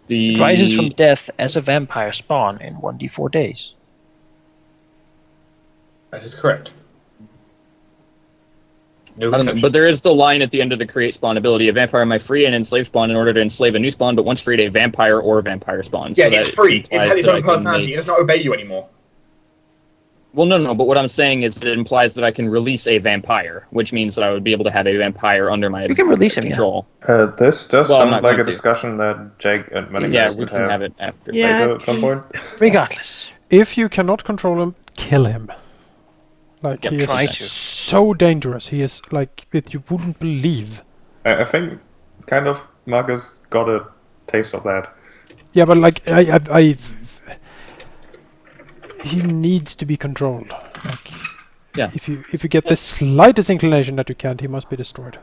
the... Rises from death as a vampire spawn in 1d4 days. That is correct. No I don't know, but there is the line at the end of the create spawn ability. A vampire might free an enslaved spawn in order to enslave a new spawn, but once freed, a vampire or vampire spawns. Yeah, so it's free. It has its own that personality. It does not obey you anymore. Well, no, but what I'm saying is that it implies that I can release a vampire, which means that I would be able to have a vampire under my You can release him, control. This does Well, sound like a discussion that Jake and many guys we would can have it after. Later at some point. Regardless. If you cannot control him, kill him. Like, Yep, he try is to. so dangerous. He is like that you wouldn't believe. I think kind of Markus got a taste of that. Yeah, but like he needs to be controlled. Like, Yeah. If you get the slightest inclination that you can't, he must be destroyed.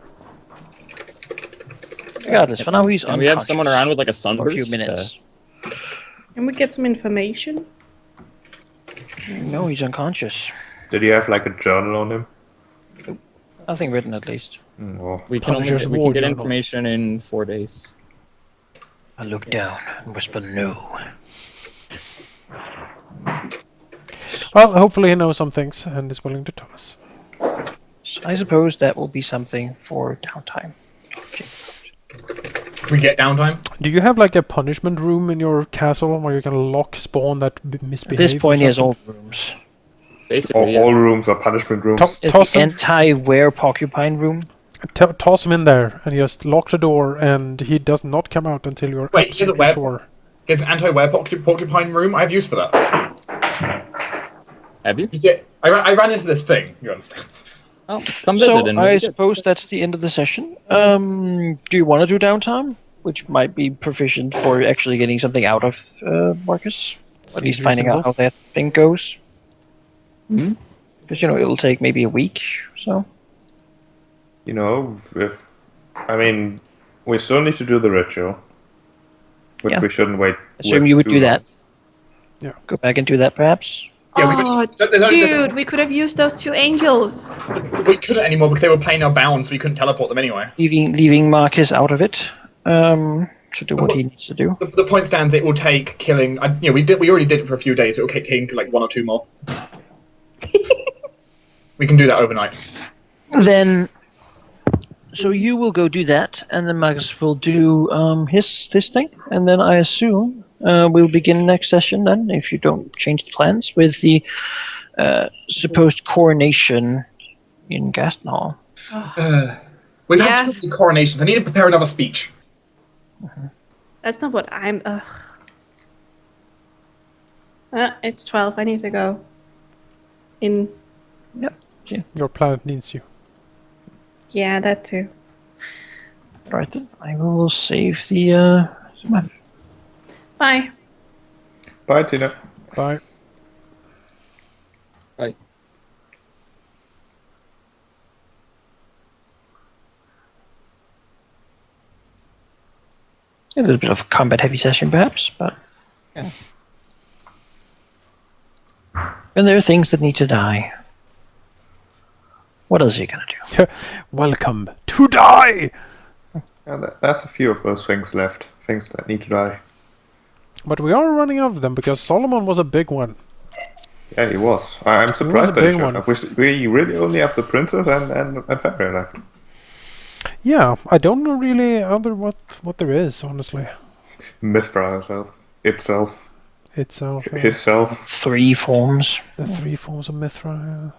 Regardless, for now he's unconscious. And we have someone around with like a for sunburst. a few minutes. Can we get some information? No, he's unconscious. Did he have like a journal on him? Nothing written, at least. Well, We can Punisher's we war can get journal. information in 4 days. I look down and whisper no. Well, hopefully he knows some things and is willing to tell us. So I suppose that will be something for downtime. We get downtime. Do you have like a punishment room in your castle where you can lock spawn that misbehave? At this point, or he has something? all rooms. Basically, all rooms are punishment rooms. It's Toss the him, anti-wear porcupine room. toss him in there and just lock the door, and he does not come out until you're Wait, he has a absolutely web? sure. Here's an anti-wear porcupine room. I have use for that. have you? You see, I ran into this thing. You understand? Oh, come visit. So and I suppose that's the end of the session. Do you want to do downtime? Which might be proficient for actually getting something out of Markus. At least Seems finding out reasonable. how that thing goes. Hmm? Because, it'll take maybe a week, so. You know, we still need to do the ritual, which Yeah. we shouldn't wait. Assume with you would too do long. that. Yeah. Go back and do that, perhaps. Yeah, we Oh, could, there's only- dude, we could have used those two angels. we couldn't anymore because they were playing our bounds, so we couldn't teleport them anyway. Leaving Markus out of it. To do what he needs to do. The point stands. It will take killing. We already did it for a few days. It will take like 1 or 2 more. We can do that overnight. Then, so you will go do that, and then Markus will do his thing, and then I assume we'll begin next session. Then, if you don't change the plans, with the supposed coronation in Gaston. We've Yeah. had 2 many coronations. I need to prepare another speech. That's not what I'm. It's 12. I need to go. Your planet needs you. Yeah, that too. Right then, I will save the. Bye. Bye, Tina. Bye. Right. A little bit of a combat-heavy session, perhaps, but. Yeah. And there are things that need to die. What else are you gonna do? Welcome to die! There's a few of those things left. Things that need to die. But we are running out of them because Solomon was a big one. Yeah, he was. I'm surprised a that he big showed one. up. We really only have the princess and Fabio left. Yeah, I don't know really what there is, honestly. Mithra herself. Itself. Itself. Himself. 3 forms. The 3 forms of Mithra, yeah.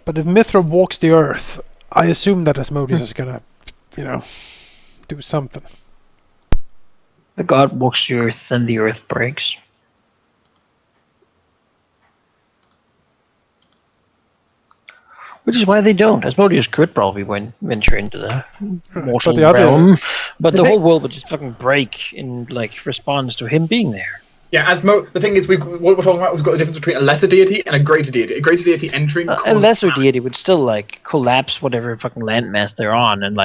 But if Mithra walks the earth, I assume that Asmodeus is gonna, do something. The god walks the earth, and the earth breaks. Which is why they don't. Asmodeus could probably venture into the mortal the other- realm, but the whole world would just fucking break in response to him being there. Yeah, the thing is, what we're talking about, we've got the difference between a lesser deity and a greater deity. A greater deity entering. A lesser deity would still collapse whatever fucking landmass they're on, and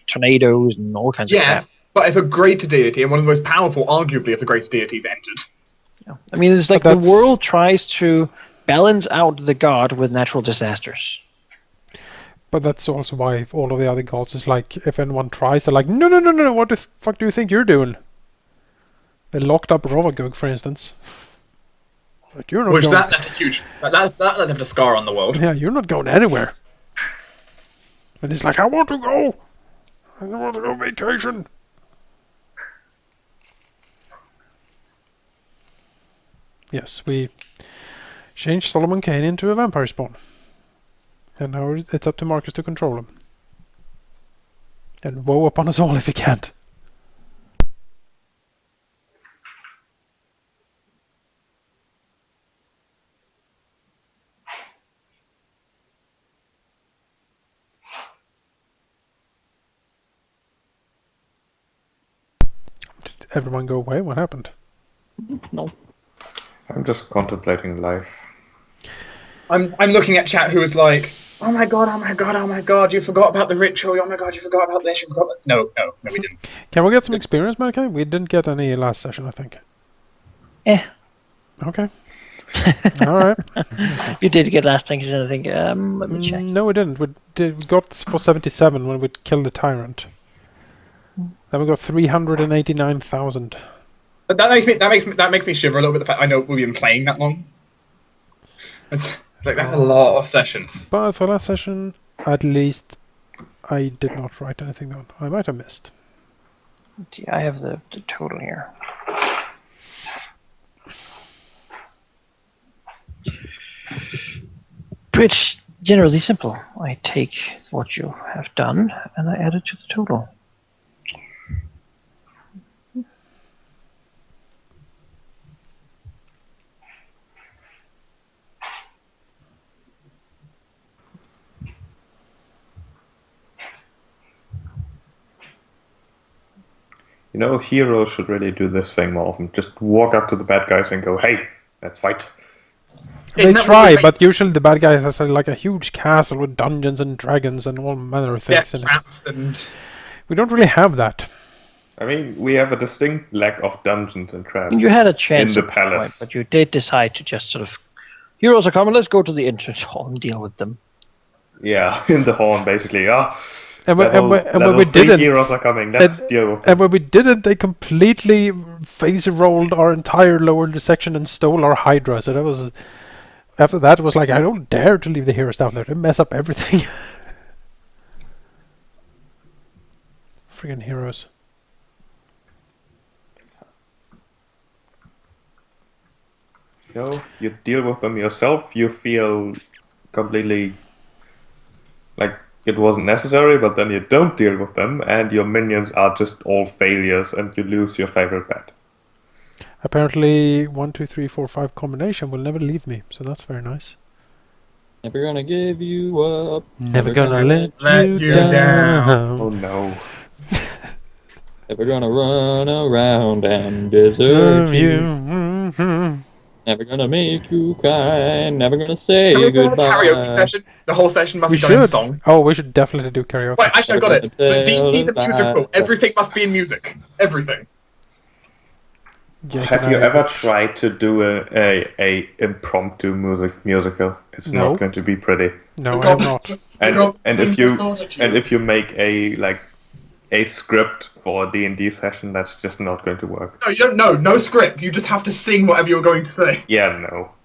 tornadoes and all kinds of crap. Yes, but if a greater deity, and one of the most powerful, arguably, if the greater deities entered. Yeah. I mean, it's like But the world tries to balance out the god with natural disasters. But that's also why all of the other gods is like, if anyone tries, they're like, no, what the fuck do you think you're doing? They locked up Rovagug, for instance. Like, you're not Which going... that left a huge... That left a scar on the world. Yeah, you're not going anywhere. And he's like, I want to go! I want to go vacation! Yes, we changed Solomon Kane into a vampire spawn. And now it's up to Markus to control him. And woe upon us all if he can't. Did everyone go away? What happened? No. I'm just contemplating life. I'm looking at chat who is like, oh my god, you forgot about the ritual, oh my god, you forgot about this, you forgot that. No, we didn't. Can we get some experience, Malachi? We didn't get any last session, I think. Okay. Alright. You did get last thing, I think. Let me check. No, we didn't. We got for 77 when we killed the tyrant. Then we got 389,000. But that makes me shiver a little bit. The fact I know we've been playing that long. That's a lot of sessions. But for last session, at least I did not write anything down. I might have missed. I have the total here. It's generally simple. I take what you have done and I add it to the total. You know, heroes should really do this thing more often. Just walk up to the bad guys and go, hey, let's fight. They try, but usually the bad guys has like a huge castle with dungeons and dragons and all manner of things in traps and... We don't really have that. I mean, we have a distinct lack of dungeons and traps. You had a chance in the at palace, point, but you did decide to just sort of, heroes are coming, let's go to the entrance hall and deal with them. Yeah, in the horn, basically. And when we didn't, heroes are coming, let's deal with them. And when we didn't, they completely phase rolled our entire lower section and stole our Hydra. So that was, after that, it was like, I don't dare to leave the heroes down there. They mess up everything. Friggin' heroes. You know, you deal with them yourself, you feel completely like it wasn't necessary, but then you don't deal with them, and your minions are just all failures, and you lose your favorite pet. Apparently, 1, 2, 3, 4, 5 combination will never leave me, so that's very nice. Never gonna give you up. Never gonna let you down. Oh no. Never gonna run around and desert you. Mm-hmm. Never gonna make you cry. Never gonna say Can we do a goodbye. karaoke session? The whole session must We be done in should. song. Oh, we should definitely do karaoke. Wait, actually, I got it. So D&D the Goodbye. musical. Everything must be in music. Everything. Jake Have and you I- ever tried to do a impromptu musical? It's No. not going to be pretty. No, I have not. And if you make a script for a D&D session, that's just not going to work. No, you don't know. No script. You just have to sing whatever you're going to say. Yeah,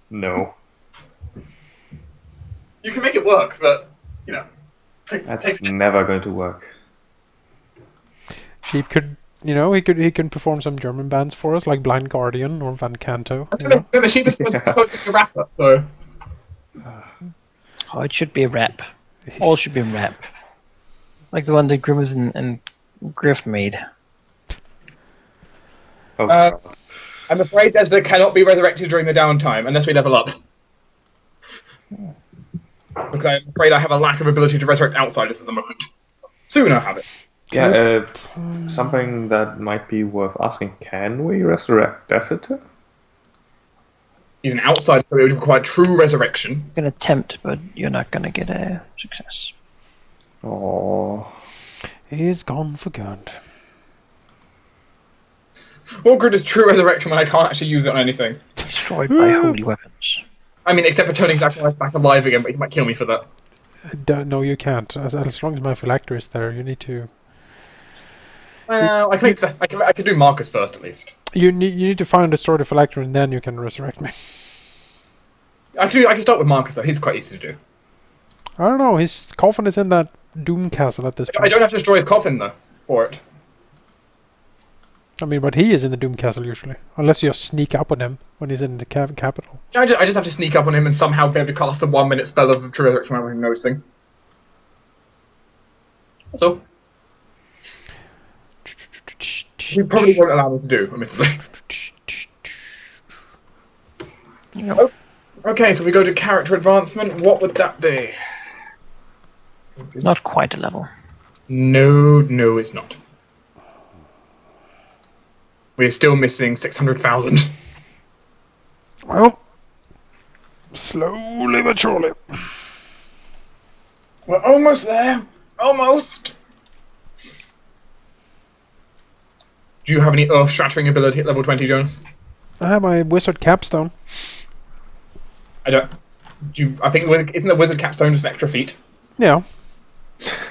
no. You can make it work, but, you know. That's never going to work. Sheep could, he can perform some German bands for us, like Blind Guardian or Van Canto. You know? Remember, she was supposed to be a rapper, so... Oh, it should be a rap. All should be a rap. Like the one that Grimmers and Griff made. Oh, God. I'm afraid Desda cannot be resurrected during the downtime unless we level up. Because I'm afraid I have a lack of ability to resurrect outsiders at the moment. Soon I'll have it. Yeah, something that might be worth asking. Can we resurrect Dessiter? He's an outsider, so it would require true resurrection. You can attempt, but you're not gonna get a success. Oh, He's gone for good. What good is true resurrection when I can't actually use it on anything? Destroyed by holy weapons. I mean, except for turning Zacharias back alive again, but he might kill me for that. No, you can't. As long as my phylactery is there, you need to. Well, I can do Markus first at least. You need to find the sword of phylactery, and then you can resurrect me. Actually, I can start with Markus though. He's quite easy to do. I don't know. His coffin is in that Doom Castle at this point. I don't have to destroy his coffin though for it. I mean, but he is in the Doom Castle usually, unless you just sneak up on him when he's in the capital. I just have to sneak up on him and somehow be able to cast a 1 minute spell of True Resurrection without him noticing. That's all. He probably won't allow me to do, admittedly. Oh, okay, so we go to character advancement. What would that be? Not quite a level. No, it's not. We're still missing 600,000. Well, slowly but surely. We're almost there. Almost. Do you have any earth-shattering ability at level 20, Jonas? I have my wizard capstone. I don't. I think isn't the wizard capstone just an extra feat? Yeah,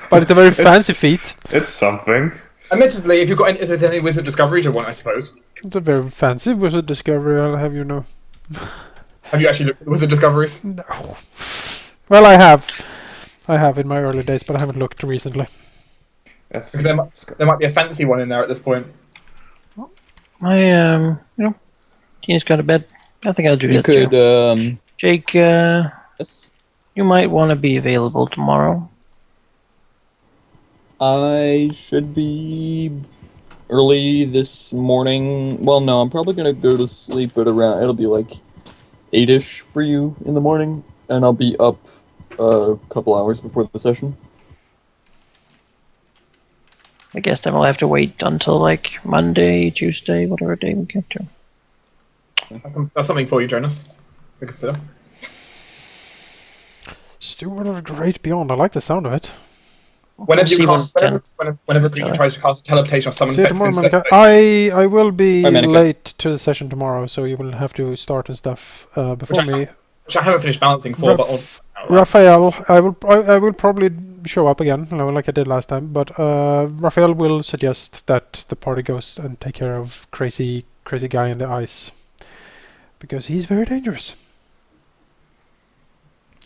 but it's a very fancy feat. It's something. Admittedly, if there's any wizard discoveries you want, I suppose. It's a very fancy wizard discovery. I'll have you know. Have you actually looked at the wizard discoveries? No. Well, I have. I have in my early days, but I haven't looked recently. Yes. Because there might be a fancy one in there at this point. Tina's got a bed. I think I'll do You that could, too. Jake, yes. you might want to be available tomorrow. I should be early this morning. Well, no, I'm probably gonna go to sleep at around. It'll be like 8ish for you in the morning, and I'll be up a couple hours before the session. I guess then we'll have to wait until like Monday, Tuesday, whatever day we get to. That's something for you, Jonas, to consider. Steward of the Great Beyond. I like the sound of it. Whenever see you when cast, whenever a creature tries to cast a teleportation or summon See you tomorrow, Manika. I will be Bye, Manika. late to the session tomorrow, so you will have to start and stuff before me. which I haven't finished balancing for, Raphael, I will probably show up again, like I did last time. But Raphael will suggest that the party goes and take care of crazy guy in the ice, because he's very dangerous,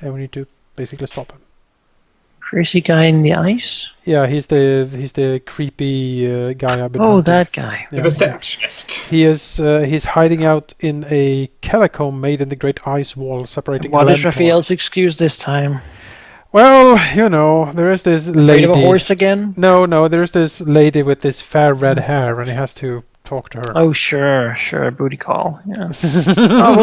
and we need to basically stop him. Crazy guy in the ice? Yeah, he's the creepy guy I've been. Oh, hunting. that guy. the receptionist. He is he's hiding out in a catacomb made in the great ice wall separating. What is Glentor. Raphael's excuse this time? Well, you know, there is this Afraid lady. of a horse again? No, there is this lady with this fair red hair, and he has to talk to her. Oh, sure, booty call. Yeah. Oh,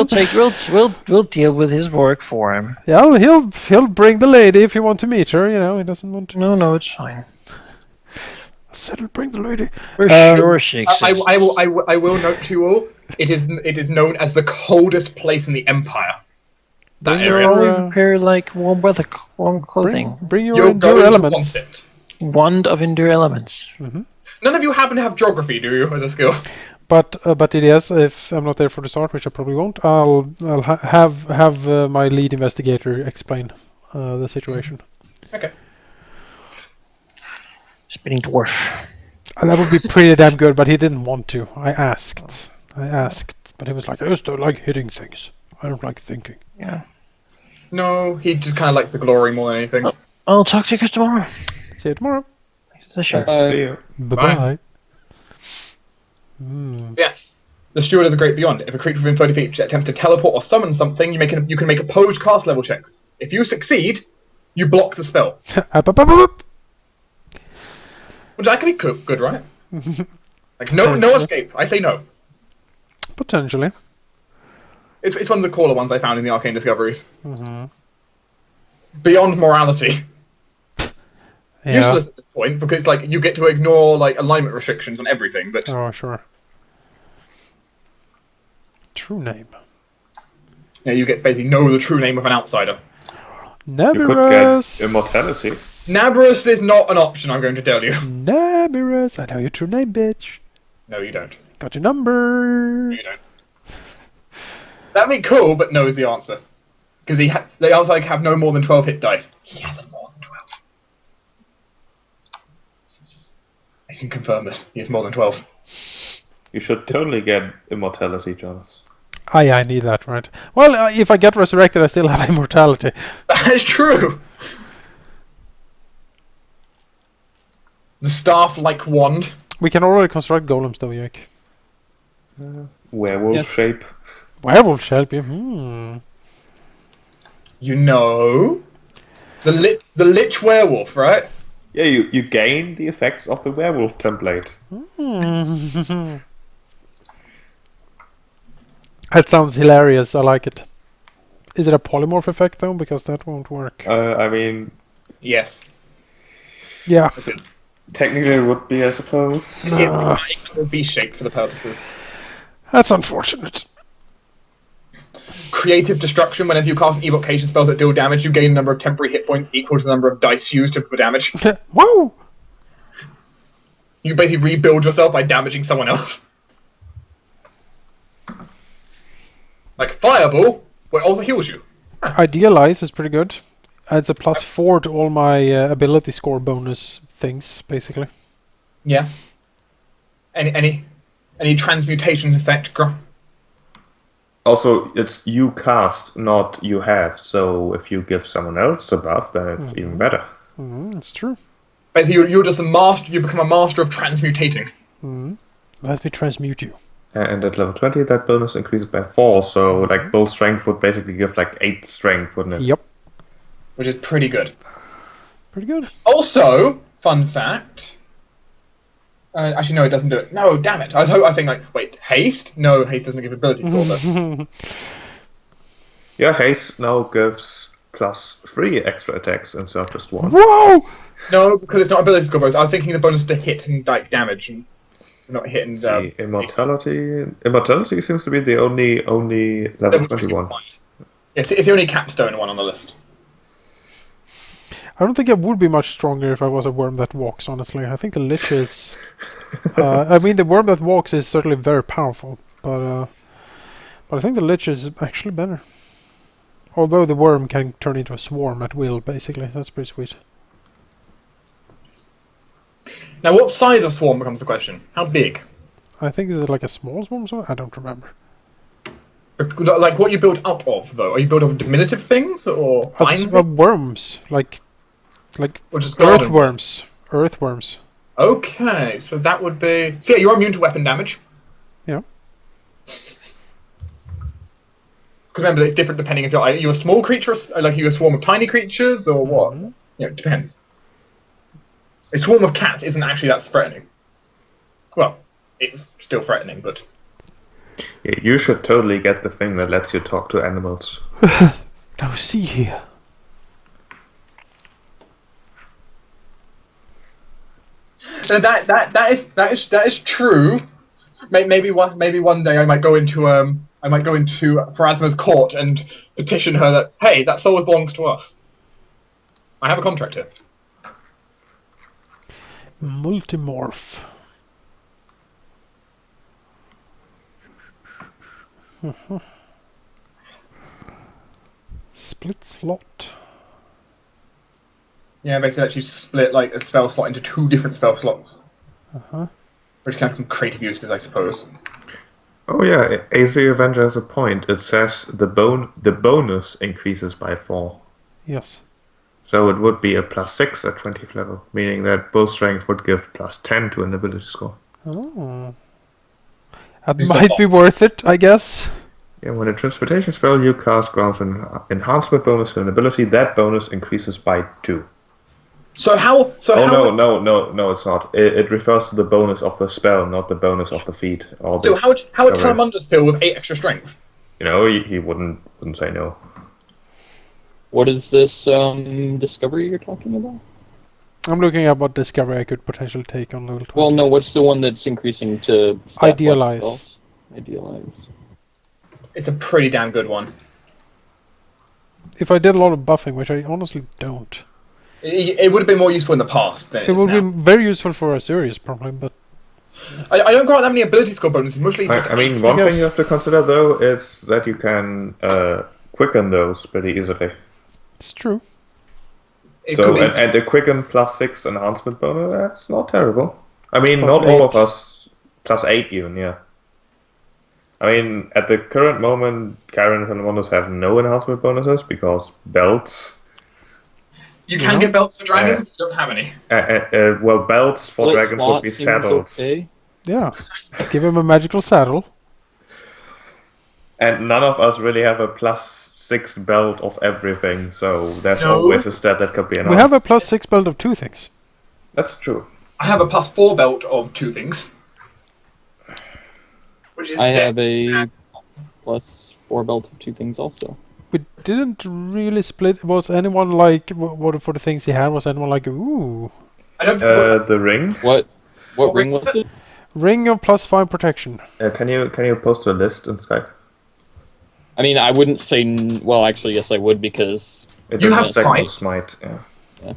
we'll deal with his work for him. Yeah, he'll bring the lady if you want to meet her. You know, he doesn't want to. No, it's fine. I said he'll bring the lady. We're sure she exists. I will note to you all, it is known as the coldest place in the Empire. That Bring area. your, Only wear like warm clothing. Bring your You're endure going elements. to want it. Wand of endure elements. None of you happen to have geography, do you, as a skill? But it is, if I'm not there for the start, which I probably won't, I'll have my lead investigator explain the situation. Okay. Spinning dwarf. That would be pretty damn good, but he didn't want to. I asked, but he was like, I just don't like hitting things. I don't like thinking. Yeah. No, he just kind of likes the glory more than anything. Oh. I'll talk to you guys tomorrow. See you tomorrow. Sure. See you. Bye-bye. Yes. The Steward of the Great Beyond. If a creature within 30 feet attempts to teleport or summon something, you can make opposed cast level checks. If you succeed, you block the spell. Up, up, up, up, up. Well, that can be good, right? Like no escape. I say no. Potentially. It's one of the cooler ones I found in the Arcane Discoveries. Beyond morality. Yeah. Useless at this point because like you get to ignore like alignment restrictions on everything, but Oh, sure. True name. you get basically know the true name of an outsider. You could get immortality. Nabrus is not an option, I'm going to tell you. Namirus, I know your true name, bitch. No, you don't. Got your number. No, you don't. That'd be cool, but no is the answer. Because they also have no more than 12 hit dice. He has more than 12. I can confirm this. He has more than 12. You should totally get immortality, Jonas. I need that, right? Well, if I get resurrected, I still have immortality. That is true. The staff-like wand. We can already construct golems, though, Jake. Werewolf Yes. shape. Werewolf help you. You know, the lich werewolf, right? Yeah, you gain the effects of the werewolf template. That sounds hilarious. I like it. Is it a polymorph effect though? Because that won't work. I mean, Yes. Yeah. technically it would be, I suppose. It will be shaped for the purposes. That's unfortunate. Creative destruction. Whenever you cast an evocation spells that deal damage, you gain a number of temporary hit points equal to the number of dice used for damage. Whoa! You basically rebuild yourself by damaging someone else. Like Fireball, where it also heals you. Idealize is pretty good. Adds a +4 to all my ability score bonus things, basically. Yeah. Any transmutation effect? Also, it's you cast, not you have. So if you give someone else a buff, then it's even better. That's true. Basically, you're just a master. You become a master of transmutating. Let me transmute you. And at level 20, that bonus increases by 4. So like bull strength would basically give like 8 strength, wouldn't it? Yep. Which is pretty good. Pretty good. Also, fun fact. Actually, no, it doesn't do it. No, damn it. I think like, wait, haste? No, haste doesn't give ability score though. Yeah, haste now gives +3 extra attacks instead of just 1. Whoa! No, because it's not ability score bonus. I was thinking the bonus to hit and like damage, and not hit and. See, immortality seems to be the only level 21. Yes, it's the only capstone one on the list. I don't think I would be much stronger if I was a worm that walks, honestly. I think the lich is... I mean, the worm that walks is certainly very powerful, but I think the lich is actually better. Although the worm can turn into a swarm at will, basically. That's pretty sweet. Now, what size of swarm becomes the question? How big? I think is it like a small swarm or something? I don't remember. Like what you build up of, though? Are you built of diminutive things or fine? Worms, like Or just garden? earthworms. Earthworms. Okay, so that would be. So yeah, you're immune to weapon damage. Yeah. Because remember, it's different depending if you're a small creature, like you're a swarm of tiny creatures, or what. It depends. A swarm of cats isn't actually that threatening. Well, it's still threatening, but. Yeah, you should totally get the thing that lets you talk to animals. Now see here. That is true. Maybe one day I might go into Pharasma's court and petition her that hey, that soul belongs to us. I have a contract here. Multimorph. Split slot. Yeah, basically lets you split like a spell slot into 2 different spell slots. Which can have some creative uses, I suppose. Oh yeah, AZ Avenger has a point. It says the bonus increases by 4. Yes. So it would be a +6 at 20th level, meaning that bow strength would give +10 to an ability score. Oh. That might be worth it, I guess. Yeah, when a transportation spell you cast grants an enhancement bonus to an ability, that bonus increases by 2. No, it's not. It refers to the bonus of the spell, not the bonus of the feat. So how would Telemundus feel with 8 extra strength? You know, he wouldn't say no. What is this discovery you're talking about? I'm looking at what discovery I could potentially take on level 20. Well, no, what's the one that's increasing to stat Idealize. spells? Idealize. It's a pretty damn good one. If I did a lot of buffing, which I honestly don't. It would have been more useful in the past than It would be very useful for Asurius, probably, but... I don't grant that many ability score bonuses, mostly... I mean, one thing you have to consider, though, is that you can quicken those pretty easily. It's true. It So, could be- and the quicken +6 enhancement bonus, that's not terrible. I mean, Plus not all of 8. us, +8 even, yeah. I mean, at the current moment, Kyron and Wonders have no enhancement bonuses because belts. You can get belts for dragons, but you don't have any. Well, belts for Split dragons would be plot seems saddles. okay. Yeah. Let's give him a magical saddle. And none of us really have a +6 belt of everything, so there's No. always a stat that could be enhanced. We have a +6 belt of 2 things. That's true. I have a +4 belt of 2 things. Which is I dead. have a +4 belt of 2 things also. We didn't really split. Was anyone like, what for the things he had, was anyone like, ooh, I don't. The ring. What ring was it? ring of +5 protection? Can you post a list in Skype? I mean, I wouldn't say. Well, actually, yes, I would because It You doesn't have second smite. smite. Yeah.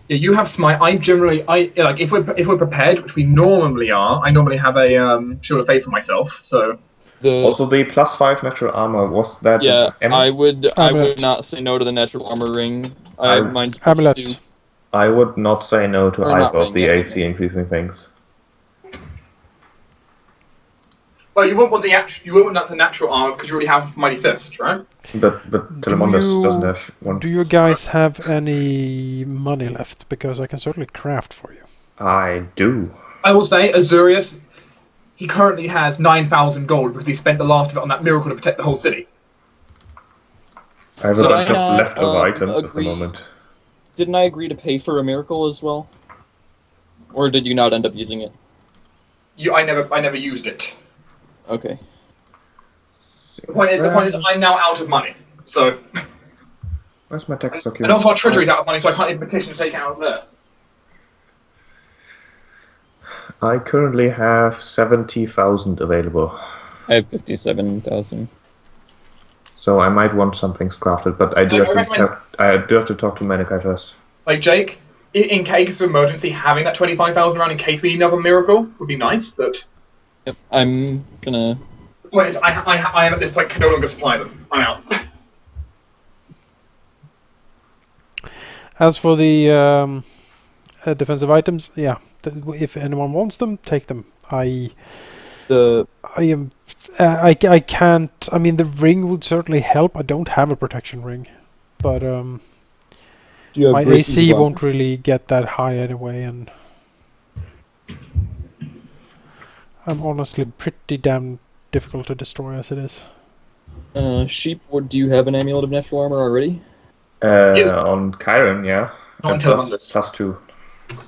Yeah, you have smite. I like if we're prepared, which we normally are. I normally have a shield of faith for myself. So the Also, the +5 natural armor was that? yeah, an I would Amulet. not say no to the natural armor ring. I- Mine's Amulet. +2. I would not say no to Or not either of ring, the yeah, AC increasing things. well, you won't want you won't want the natural armor because you already have mighty fist, right? But Telemondus doesn't have one. Do you guys have any money left? Because I can certainly craft for you. I do. I will say, Azurius, he currently has 9,000 gold because he spent the last of it on that miracle to protect the whole city. I have So a bunch I of not, leftover items at the agree- moment. Didn't I agree to pay for a miracle as well? Or did you not end up using it? I never used it. Okay. The point is, I'm now out of money. So, Where's my text and document? also our treasury's out of money, so I can't even petition to take it out of there. I currently have 70,000 available, I have 57,000. so I might want some things crafted. But I do I have to recommend- talk to Manikai first. Like Jake, in case of emergency, having that 25,000 around in case we need another miracle would be nice. But Yep. I'm gonna. the point is, I am at this point can no longer supply them. I'm out. As for the defensive items, yeah, if anyone wants them, take them. I am. I can't. I mean, the ring would certainly help. I don't have a protection ring, but Do you have my braces AC of armor? won't really get that high anyway, and I'm honestly pretty damn difficult to destroy as it is. Sheep, do you have an amulet of natural armor already? Yes. On Chiron, yeah. Not And until plus +2.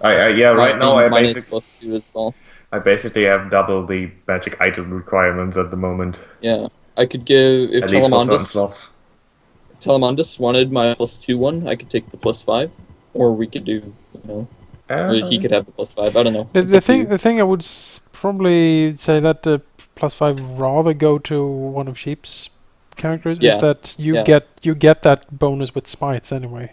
Right now I mine is basically +2 as well. have double the magic item requirements at the moment. Yeah, I could give if At least for certain slots. Telemondus wanted my +2 one, I could take the +5, or we could do, or he could have the +5. I don't know. It's The up to you. thing I would probably say that the +5 rather go to one of Sheep's characters Yeah, is that you yeah. get that bonus with smites anyway.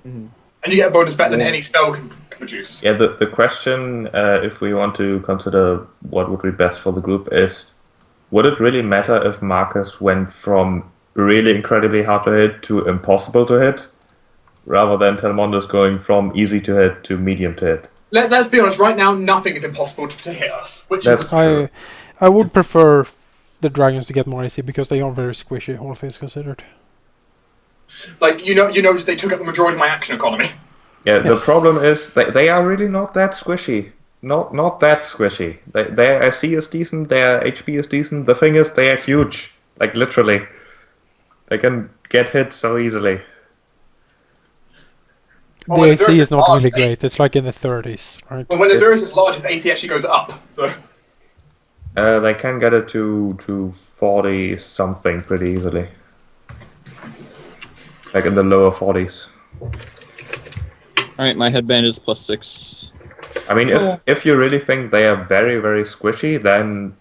Mhm. And you get a bonus better than Yeah. any spell can produce. Yeah, the question, if we want to consider what would be best for the group, is would it really matter if Markus went from really incredibly hard to hit to impossible to hit, rather than Telmondus going from easy to hit to medium to hit? Let's be honest. Right now, nothing is impossible to hit us. Which That's is true. I would prefer the dragons to get more AC because they are very squishy, all things considered. like you notice they took up the majority of my action economy. Yeah, Yes. the problem is they are really not that squishy. Not that squishy. Their AC is decent, their HP is decent. The thing is, they are huge. Like, literally. They can get hit so easily. Well, The when AC Xerxes is not large, really great. It's like in the 30s, right? But when the Xerxes It's- is large, his AC actually goes up. So They can get it to 40 something pretty easily. Like in the lower 40s. Alright, my headband is +6. I mean, if you really think they are very, very squishy, then,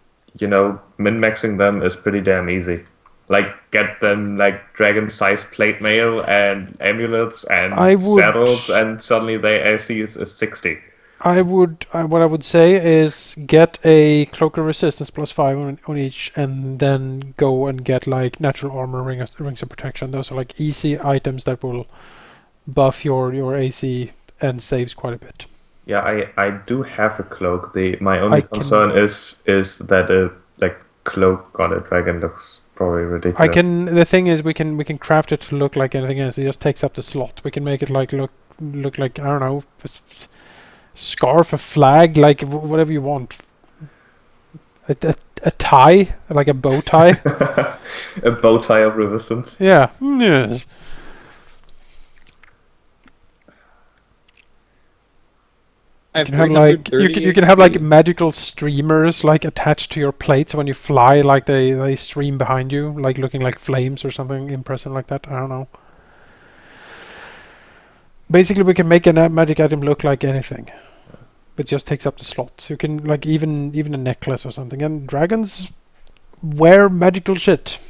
min-maxing them is pretty damn easy. Like, get them, like, dragon-sized plate mail and amulets and I would- saddles, and suddenly their AC is 60. what I would say is get a cloak of resistance +5 on each, and then go and get like natural armor, rings of protection. Those are like easy items that will buff your AC and saves quite a bit. Yeah, I do have a cloak. My only I concern is that a cloak on a dragon looks probably ridiculous. The thing is, we can craft it to look like anything else. It just takes up the slot. We can make it like look like, I don't know, scarf, a flag, like whatever you want. A tie, like a bow tie. A bow tie of resistance. Yeah. Yes. I have You can have like 330 you can have like HP. magical streamers like attached to your plates when you fly, like they stream behind you, like looking like flames or something impressive like that. I don't know. Basically, we can make a magic item look like anything. It just takes up the slots. You can like even a necklace or something. And dragons wear magical shit.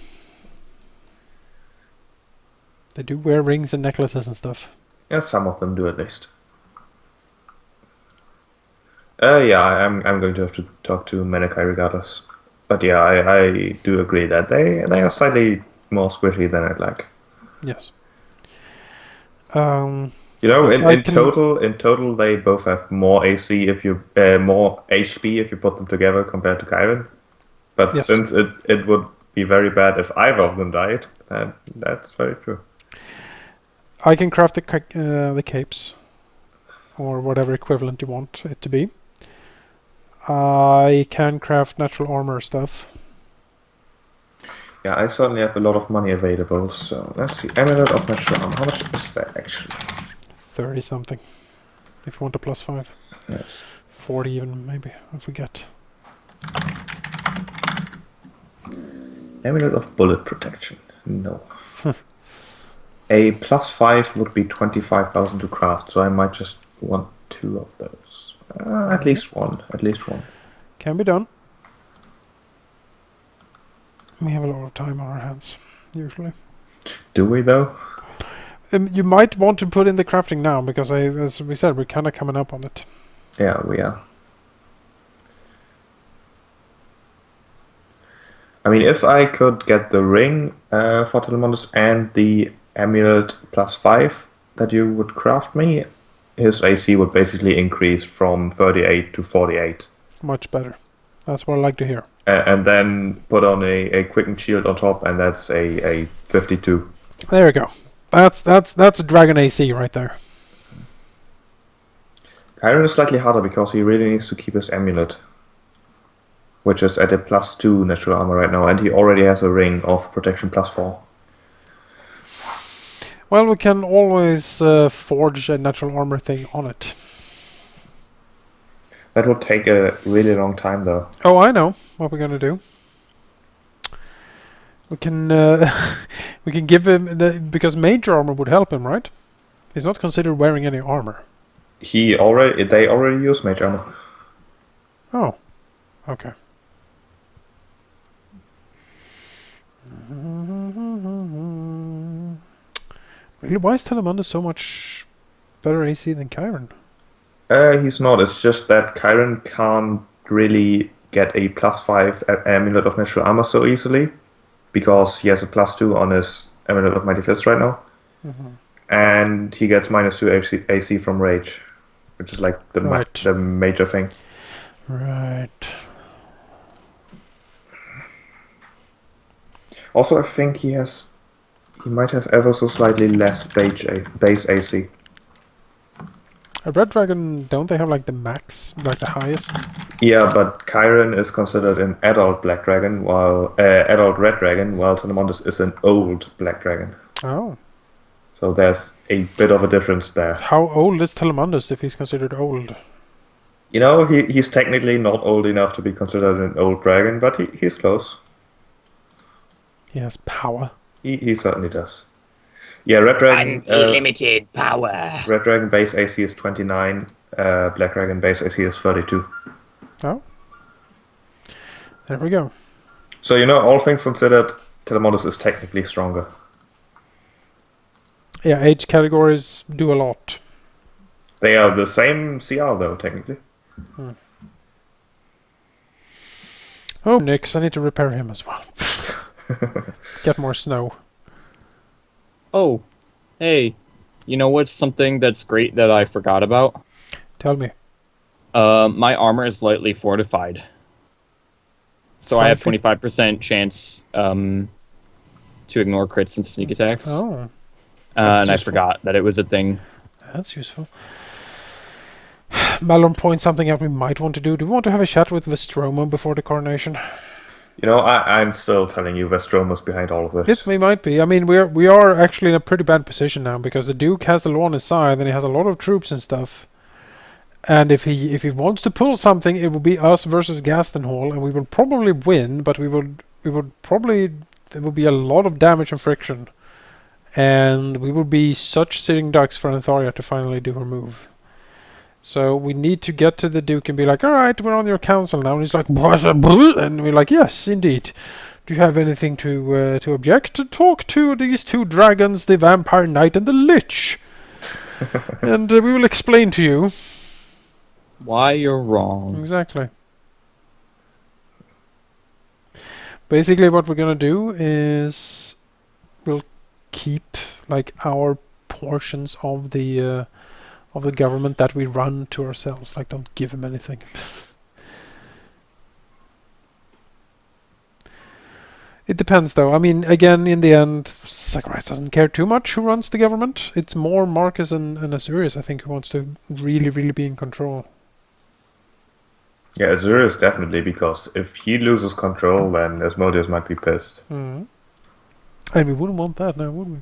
They do wear rings and necklaces and stuff. Yeah, some of them do at least. Yeah, I'm going to have to talk to Menekai regardless. But yeah, I do agree that they are slightly more squishy than I'd like. Yes. You know, Yes, in total, they both have more AC if you more HP if you put them together compared to Kyron. But Yes. since it would be very bad if either of them died, that's very true. I can craft the capes, or whatever equivalent you want it to be. I can craft natural armor stuff. Yeah, I certainly have a lot of money available, so let's see. Amulet of Natural Armor. How much is that actually? 30 something. If you want a +5. Yes. 40 even, maybe, I forget. Amulet of Bullet Protection. No. A +5 would be 25,000 to craft, so I might just want 2 of those. At least one. At least one. Can be done. We have a lot of time on our hands, usually. Do we though? You might want to put in the crafting now, because as we said, we're kind of coming up on it. Yeah, we are. I mean, if I could get the ring for Telemondus and the amulet +5 that you would craft me, his AC would basically increase from 38 to 48. Much better. That's what I like to hear. And then put on a quickened shield on top, and that's a 52. There we go. That's a dragon AC right there. Kyron is slightly harder because he really needs to keep his amulet, which is at a +2 natural armor right now, and he already has a ring of protection +4. Well, we can always forge a natural armor thing on it. That would take a really long time, though. Oh, I know what we're gonna do. We can we can give him because mage armor would help him, right? He's not considered wearing any armor. They already use mage armor. Oh, okay. Really, why is Telemundus so much better AC than Kyron? He's not. It's just that Kyron can't really get a +5 amulet of natural armor so easily, because he has a +2 on his amulet of mighty fist right now, and he gets -2 AC from rage, which is like the major thing. Right. Also, I think he might have ever so slightly less base AC. A red dragon, don't they have like the max, like the highest? Yeah, but Kyron is considered an adult black dragon, while adult red dragon, while Telemundus is an old black dragon. Oh. So there's a bit of a difference there. How old is Telemundus if he's considered old? You know, he's technically not old enough to be considered an old dragon, but he's close. He has power. He certainly does. Yeah, red dragon. Unlimited power. Red dragon base AC is 29. Black dragon base AC is 32. Oh. There we go. So you know, all things considered, Telemundus is technically stronger. Yeah, age categories do a lot. They are the same CR though, technically. Oh, Nix, I need to repair him as well. Get more snow. Oh, hey, you know what's something that's great that I forgot about? Tell me. My armor is lightly fortified. So I have Slightly? 25% chance to ignore crits and sneak attacks. Oh, And I useful. forgot that it was a thing. that's useful. Malorn points something out we might want to do. Do we want to have a chat with Vestromo before the coronation? You know, I'm still telling you, Vestromo's behind all of this. Yes, we might be. I mean, we are actually in a pretty bad position now because the Duke has the law on his side and he has a lot of troops and stuff. And if he wants to pull something, it will be us versus Gastenhall, and we will probably win. But we would probably there will be a lot of damage and friction, and we will be such sitting ducks for Antharia to finally do her move. So we need to get to the Duke and be like, all right, we're on your council now. And he's like, and we're like, yes, indeed. Do you have anything to object? To talk to these two dragons, the Vampire Knight and the Lich. And we will explain to you. Why you're wrong. Exactly. Basically what we're gonna do is we'll keep like our portions of the government that we run to ourselves. Like, don't give him anything. It depends, though. I mean, again, in the end, Zacharias doesn't care too much who runs the government. It's more Markus and Azurius, I think, who wants to really, really be in control. Yeah, Azurius definitely, because if he loses control, then Asmodeus might be pissed. And we wouldn't want that now, would we?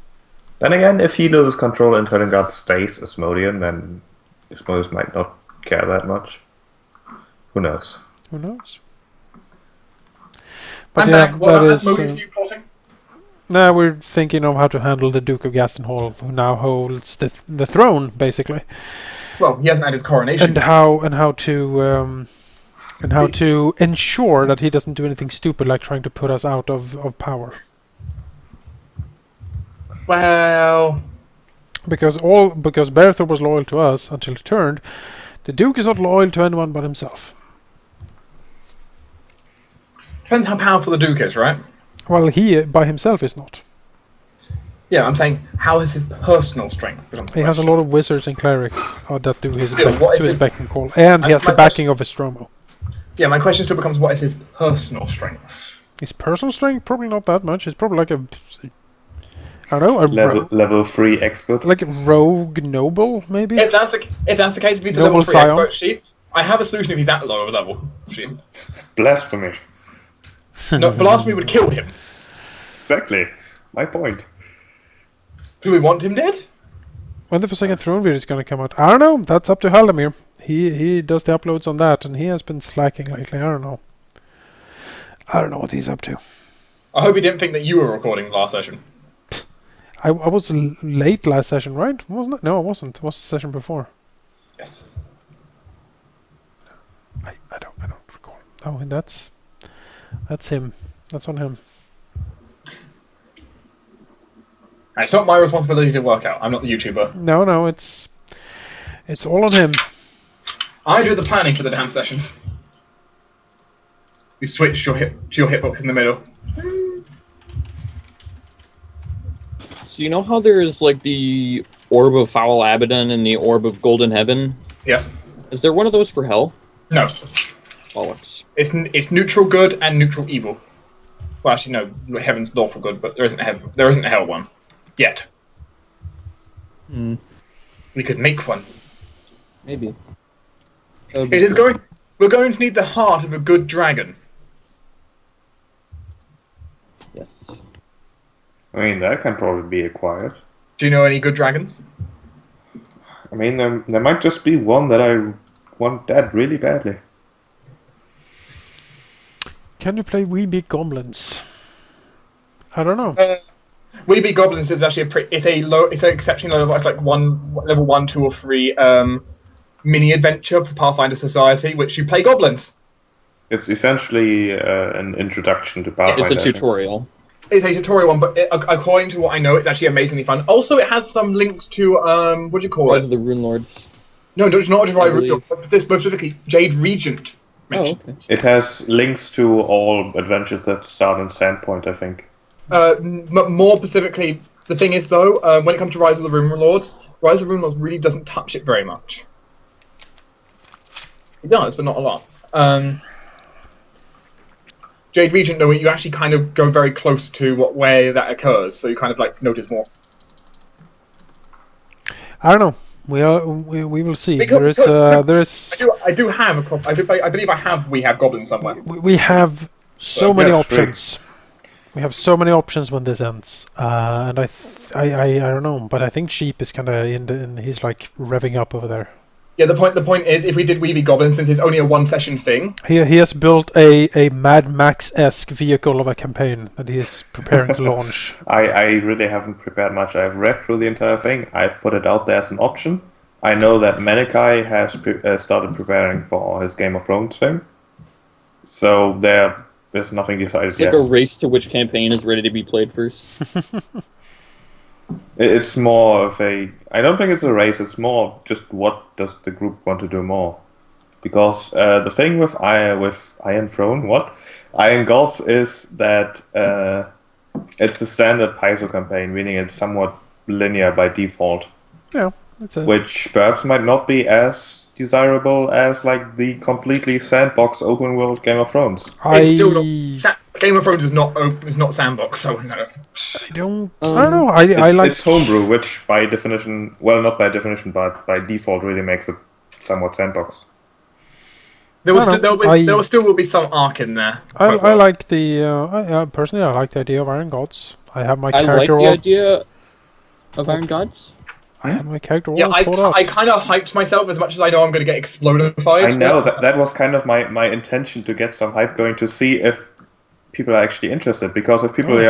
Then again, if he loses control and Turningard stays Asmodean, then Asmodeus might not care that much. Who knows? Who knows? But I'm yeah, back. What that about is. Asmodeus are you plotting? Now we're thinking of how to handle the Duke of Gastenhall, who now holds the throne, basically, Well, he hasn't had his coronation. and how to ensure that he doesn't do anything stupid like trying to put us out of power. Well, Because Berthor was loyal to us until he turned. The Duke is not loyal to anyone but himself. depends how powerful the Duke is, right? Well, he by himself is not. Yeah, I'm saying, how is his personal strength? He has a lot of wizards and clerics that do his Still, what is to his his- beck and call, and he has the my backing of Vestromo. Yeah, my question still becomes, what is his personal strength? His personal strength probably not that much. It's probably like a I don't know, a Level 3 expert. like a rogue noble, maybe? If that's the case, if he's a Noble level 3 Scion. expert sheep, I have a solution if he's that low of a level sheep. Blasphemy. No, blasphemy would kill him. Exactly. My point. Do we want him dead? When the Forsaken Throne video is going to come out? I don't know. That's up to Halldamir. He does the uploads on that, and he has been slacking lately. I don't know. I don't know what he's up to. I hope he didn't think that you were recording last session. I was late last session, right? Wasn't it? No, I wasn't. It was the session before. Yes. I don't recall. No, that's him. That's on him. And it's not my responsibility to work out. I'm not the YouTuber. No, it's all on him. I do the planning for the damn sessions. You switched your hitbox in the middle. So you know how there's like the Orb of Foul Abaddon and the Orb of Golden Heaven? Yes. Is there one of those for Hell? No. Bollocks. It's neutral good and neutral evil. Well, actually, no. Heaven's lawful good, but there isn't a hell one yet. Hmm. We could make one. Maybe. It is going. We're going to need the heart of a good dragon. Yes. I mean, that can probably be acquired. Do you know any good dragons? I mean, there might just be one that I want dead really badly. Can you play We Big Goblins? I don't know. We Be Goblins is actually it's an exceptionally low level. It's like level 1, 2, or 3 mini adventure for Pathfinder Society, which you play goblins. It's essentially an introduction to Pathfinder. It's a tutorial. It's a tutorial one, but according to what I know, it's actually amazingly fun. Also, it has some links to what do you call Of it? the Rune Lords. No, it's not a I rival. believe. This specifically Jade Regent Oh, mentioned. okay. It has links to all adventures that start in Sandpoint, I think. More specifically, the thing is though, when it comes to Rise of the Rune Lords, Rise of the Rune Lords really doesn't touch it very much. It does, but not a lot. Jade Regent, though, you actually kind of go very close to where that occurs, so you kind of like notice more. I don't know. We will see. Because- There is I do have a copy. I believe we have goblins somewhere. we have so Well, many yes, right. options. We have so many options when this ends, and I don't know, but I think Sheep is kind of he's like revving up over there. Yeah, the point is, if we did Weeby Goblin, since it's only a one-session thing, He has built a Mad Max-esque vehicle of a campaign that he is preparing to launch. I really haven't prepared much. I've read through the entire thing. I've put it out there as an option. I know that Manikai has started preparing for his Game of Thrones thing. So there's nothing decided It's yet. like a race to which campaign is ready to be played first. It's more of a... I don't think it's a race. It's more just what does the group want to do more. Because the thing with Iron Throne, Iron Gods is that it's a standard Paizo campaign, meaning it's somewhat linear by default. Yeah, it's a Which perhaps might not be as desirable as like the completely sandbox open world Game of Thrones. it's still not. Game of Thrones is not sandbox, so no. I don't know. I It's, like it's homebrew, which by definition, well, not by definition, but by default, really makes it somewhat sandbox. There will I don't know. there will still be some arc in there. I like the personally I like the idea of Iron Gods. I have my I like character the all idea of Iron Gods. I have my character Yeah, all thought out. I kind of hyped myself as much as I know I'm going to get explodified. I know that was kind of my intention to get some hype going to see if people are actually interested. Because if people are,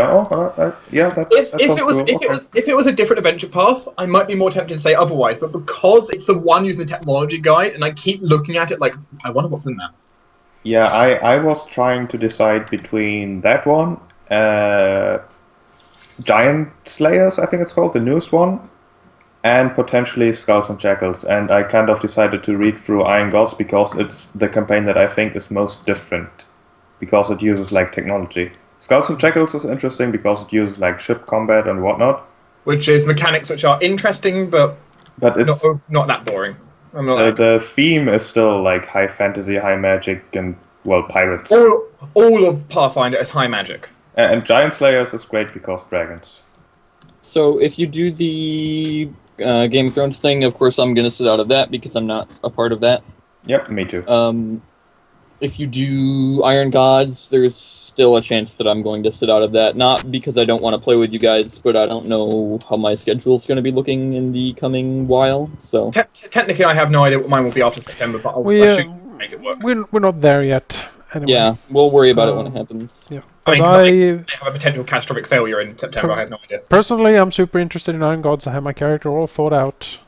yeah, that sounds cool. If it was a different adventure path, I might be more tempted to say otherwise. But because it's the one using the technology guide, and I keep looking at it like, I wonder what's in there. Yeah, I was trying to decide between that one, Giant Slayers, I think it's called, the newest one, and potentially Skulls and Shackles. And I kind of decided to read through Iron Gods because it's the campaign that I think is most different, because it uses like technology. Skulls and Shackles is interesting because it uses like ship combat and whatnot. Which is mechanics which are interesting, but it's not that boring. I'm not the theme is still like high fantasy, high magic, and well, pirates. all of Pathfinder is high magic. And Giant Slayers is great because dragons. So if you do the Game of Thrones thing, of course I'm going to sit out of that because I'm not a part of that. Yep, me too. If you do Iron Gods, there's still a chance that I'm going to sit out of that. Not because I don't want to play with you guys, but I don't know how my schedule's going to be looking in the coming while. So Technically, I have no idea what mine will be after September, but I should make it work. We're not there yet. Anyway. yeah, we'll worry about it when it happens. Yeah. I mean, But 'cause I have a potential catastrophic failure in September. I have no idea. personally, I'm super interested in Iron Gods. I have my character all thought out.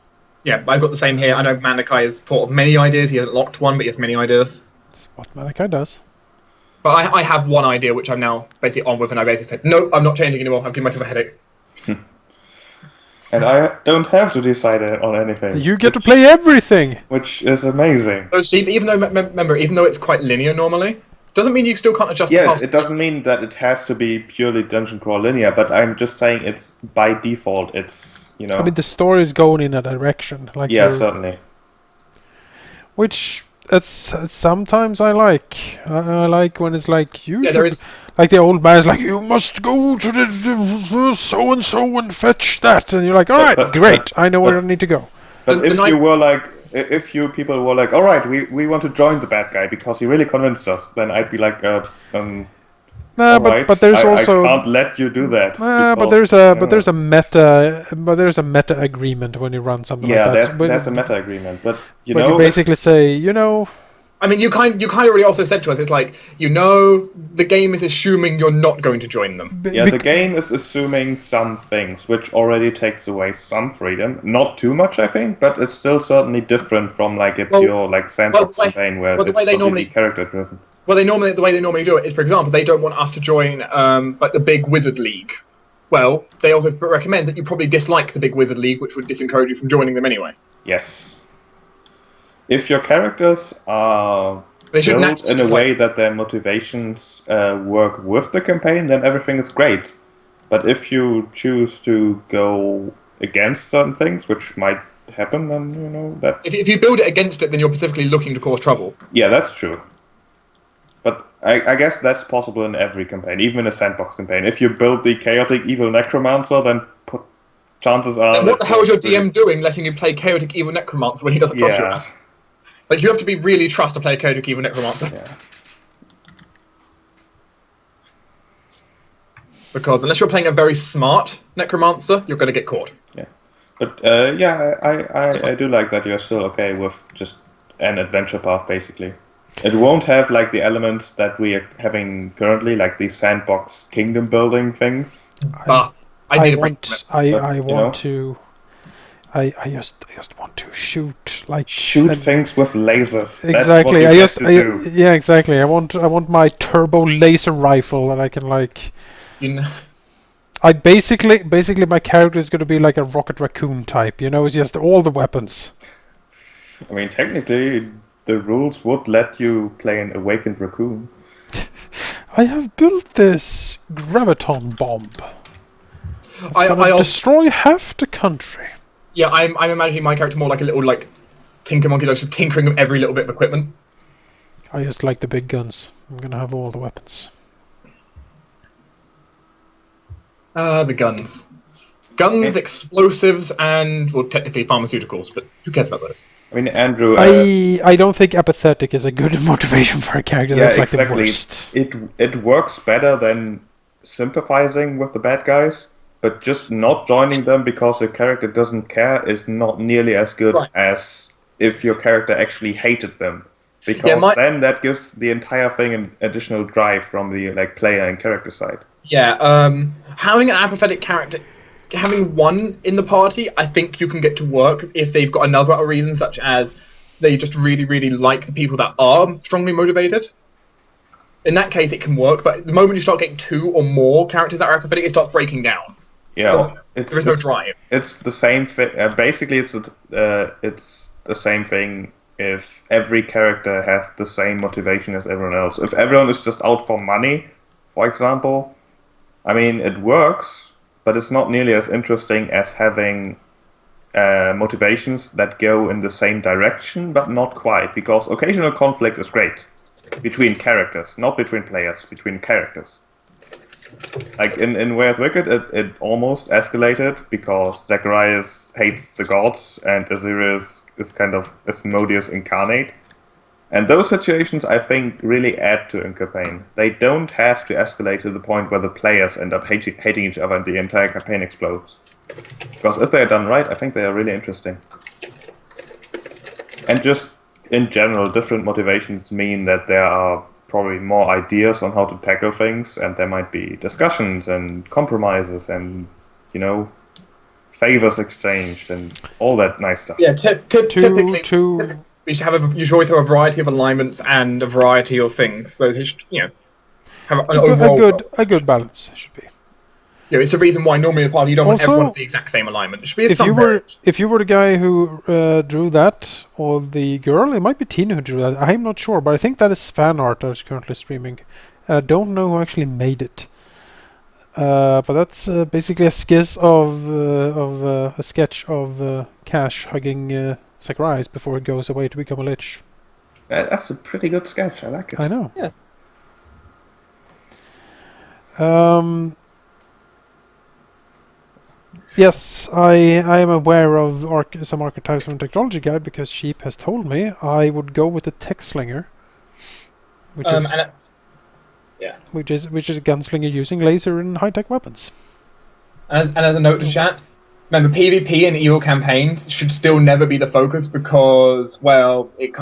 Yeah, I've got the same here. I know Manikai has thought of many ideas. He hasn't locked one, but he has many ideas. It's what Malachi does. But I have one idea which I'm now basically on with, and I basically said, no, I'm not changing anymore. I'm giving myself a headache. And I don't have to decide on anything. You get to play everything. Which is amazing. So see, even though remember, even though it's quite linear normally, doesn't mean you still can't adjust the Yeah, paths. it doesn't mean that it has to be purely dungeon crawl linear, but I'm just saying it's by default. It's I mean, the story is going in a direction. Like yeah, you're- certainly. Which sometimes I like. I like when it's like you Yeah, should, there is. like the old man's like you must go to the so and so and fetch that, and you're like, all right, But- great, I know where but- I need to go. But The if night- you were like, if you people were like, all right, we want to join the bad guy because he really convinced us, then I'd be like, Nah, all but right, but there's I also can't let you do that. but because, there's a meta agreement when you run something yeah, like that. there's a meta agreement, but you When know, you basically say, I mean, you kind of already also said to us, it's like, the game is assuming you're not going to join them. yeah, the game is assuming some things, which already takes away some freedom. Not too much, I think, but it's still certainly different from like a pure like sandbox campaign where the it's way they completely normally- character driven. Well, the way they normally do it is, for example, they don't want us to join like the big Wizard League. Well, they also recommend that you probably dislike the big Wizard League, which would disencourage you from joining them anyway. Yes. If your characters are They should built naturally in a just, way like- that their motivations work with the campaign, then everything is great. But if you choose to go against certain things, which might happen, then you know that. If you build it against it, then you're specifically looking to cause trouble. Yeah, that's true. But I guess that's possible in every campaign, even in a sandbox campaign. If you build the chaotic evil necromancer, then chances are. Then what the that hell is your really- DM doing, letting you play chaotic evil necromancer when he doesn't trust you? Yeah. Like, you have to be really trust to play chaotic evil necromancer. Yeah. Because unless you're playing a very smart necromancer, you're going to get caught. But I do like that you're still okay with just an adventure path, basically. It won't have like the elements that we are having currently, like these sandbox kingdom building things. I I need a break from want it. I you want know? to I just want to shoot like Shoot and- things with lasers. That's Exactly. what I you just get to do. yeah, exactly. I want my turbo laser rifle that I can like. You know, I basically my character is going to be like a rocket raccoon type. You know, it's just all the weapons. I mean, technically, the rules would let you play an awakened raccoon. I have built this graviton bomb. It's I gonna also, destroy half the country. yeah, I'm imagining my character more like a little, like, tinker monkey, like, tinkering with every little bit of equipment. I just like the big guns. I'm gonna have all the weapons. The guns. Guns, explosives, and, well, technically pharmaceuticals, but who cares about those? I mean, Andrew. I don't think apathetic is a good motivation for a character. Yeah, That's like exactly. the worst. It works better than sympathizing with the bad guys, but just not joining them because the character doesn't care is not nearly as good Right. as if your character actually hated them. Because Yeah, then that gives the entire thing an additional drive from the like player and character side. Yeah, having an apathetic character, having one in the party, I think you can get to work if they've got another reason, such as they just really, really like the people that are strongly motivated. In that case, it can work, but the moment you start getting two or more characters that are apathetic, it starts breaking down. Yeah, There is no drive. It's the same thing. Basically, it's the same thing. If every character has the same motivation as everyone else, if everyone is just out for money, for example, I mean, it works, but it's not nearly as interesting as having motivations that go in the same direction, but not quite, because occasional conflict is great between characters, not between players, between characters. Like in Way of Wicked, it almost escalated because Zacharias hates the gods and Azirius is kind of Asmodeus incarnate. And those situations, I think, really add to a campaign. They don't have to escalate to the point where the players end up hating each other and the entire campaign explodes. Because if they're done right, I think they are really interesting. And just in general, different motivations mean that there are probably more ideas on how to tackle things, and there might be discussions and compromises and, you know, favors exchanged and all that nice stuff. Yeah, typically, to you should always have a variety of alignments and a variety of things. Those should, have an overall. a good balance should be. It's the reason why normally in a party you don't want Also, everyone at the exact same alignment. It should be If some you were variation. if you were the guy who drew that, or the girl, it might be Tina who drew that. I'm not sure, but I think that is fan art that is currently streaming. I don't know who actually made it. But that's basically a sketch of Kash hugging Zacharias before it goes away to become a lich. That's a pretty good sketch. I like it. I know. Yeah. Yes, I am aware of some archetypes from Technology Guide because Sheep has told me I would go with the Tech Slinger, which is which is a gunslinger using laser and high-tech weapons. And as a note to chat, remember PvP and evil campaigns should still never be the focus because, well, it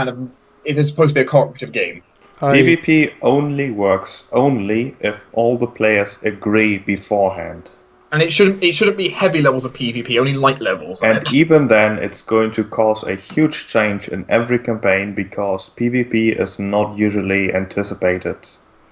is supposed to be a cooperative game. PvP only works if all the players agree beforehand. And it shouldn't be heavy levels of PvP, only light levels. And even then, it's going to cause a huge change in every campaign because PvP is not usually anticipated.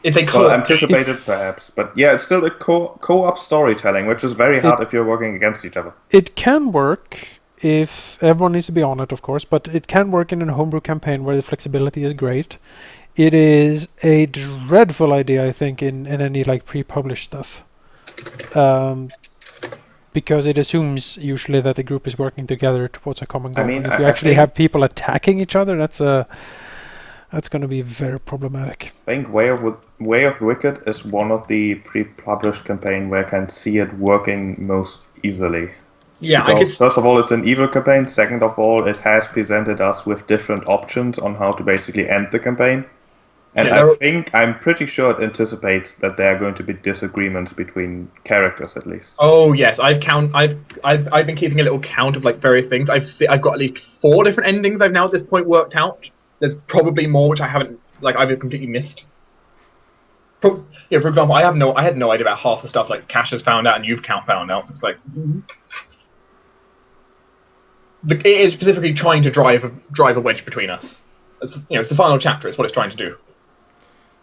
If they Well, anticipated perhaps, but yeah, it's still a co-op storytelling, which is very hard if you're working against each other. It can work if everyone needs to be on it, of course, but it can work in a homebrew campaign where the flexibility is great. It is a dreadful idea, I think, in any like pre-published stuff, because it assumes usually that the group is working together towards a common goal. I mean, And if you I actually think- have people attacking each other, that's going to be very problematic. I think Way of the Wicked is one of the pre-published campaign where I can see it working most easily. Yeah, I Because guess. first of all, it's an evil campaign. Second of all, it has presented us with different options on how to basically end the campaign. And Yeah, I'm pretty sure it anticipates that there are going to be disagreements between characters at least. Oh yes, I've been keeping a little count of like various things. I've got at least 4 different endings I've now at this point worked out. There's probably more which I've completely missed. For example, I had no idea about half the stuff like Kash has found out and you've found out. So it's like it is specifically trying to drive a wedge between us. It's the final chapter. It's what it's trying to do.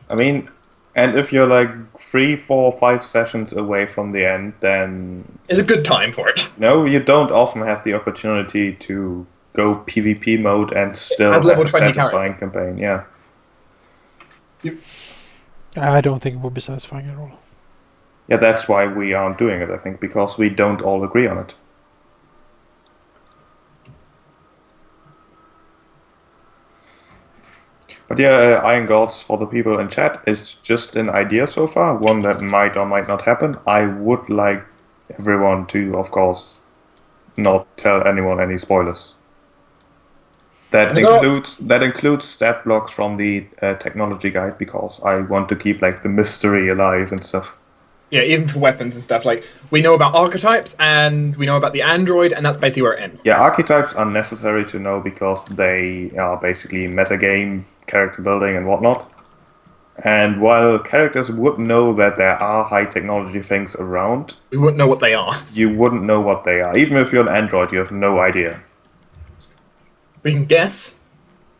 I mean, and if you're like 3, 4, 5 sessions away from the end, then It's a good time for it. no, you don't often have the opportunity to go PvP mode and still As have level a 20 satisfying campaign. Yeah. I don't think it would be satisfying at all. Yeah, that's why we aren't doing it, I think, because we don't all agree on it. But yeah, Iron Gods, for the people in chat, is just an idea so far, one that might or might not happen. I would like everyone to, of course, not tell anyone any spoilers. That includes stat blocks from the technology guide, because I want to keep like the mystery alive and stuff. Yeah, even for weapons and stuff. Like we know about archetypes and we know about the android, and that's basically where it ends. Yeah, archetypes are necessary to know because they are basically metagame, character building, and whatnot. And while characters would know that there are high technology things around, We wouldn't know what they are. you wouldn't know what they are. Even if you're an android, you have no idea. We can guess.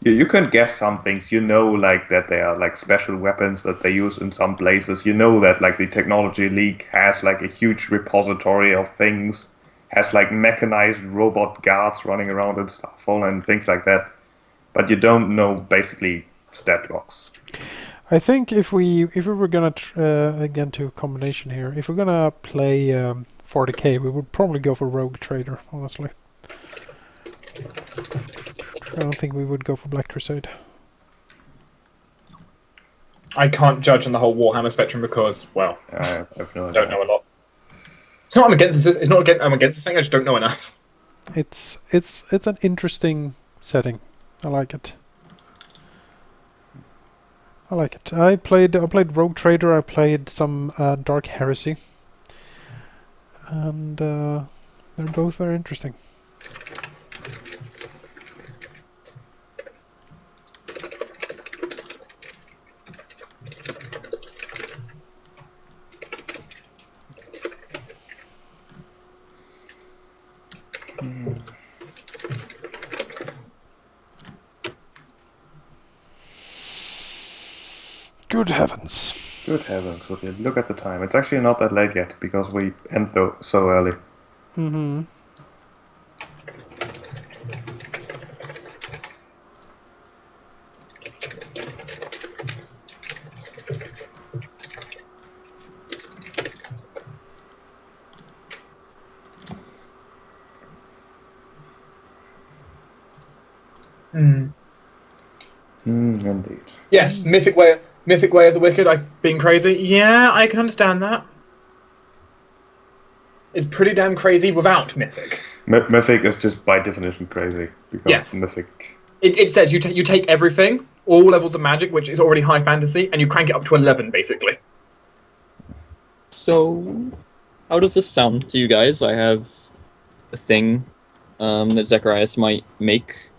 You can guess some things. You know, like that they are like special weapons that they use in some places. You know that like the technology league has like a huge repository of things, has like mechanized robot guards running around and stuff, and things like that. But you don't know basically stat blocks. I think if we were gonna again to a combination here, if we're gonna play 40k, we would probably go for Rogue Trader. Honestly, I don't think we would go for Black Crusade. I can't judge on the whole Warhammer spectrum because, well, I have no I idea. don't know a lot. It's not I'm against this. It's not against. I'm against this thing. I just don't know enough. It's an interesting setting. I like it. I played Rogue Trader. I played some Dark Heresy, and they're both very interesting. Good heavens. Good heavens, would you look at the time? It's actually not that late yet because we end so early. Mm-hmm. Indeed. Yes, mythic way of the wicked. Like being crazy. Yeah, I can understand that. It's pretty damn crazy without mythic. Mythic is just by definition crazy because Yes. Mythic. It says you take everything, all levels of magic, which is already high fantasy, and you crank it up to 11, basically. So, how does this sound to you guys? I have a thing that Zacharias might make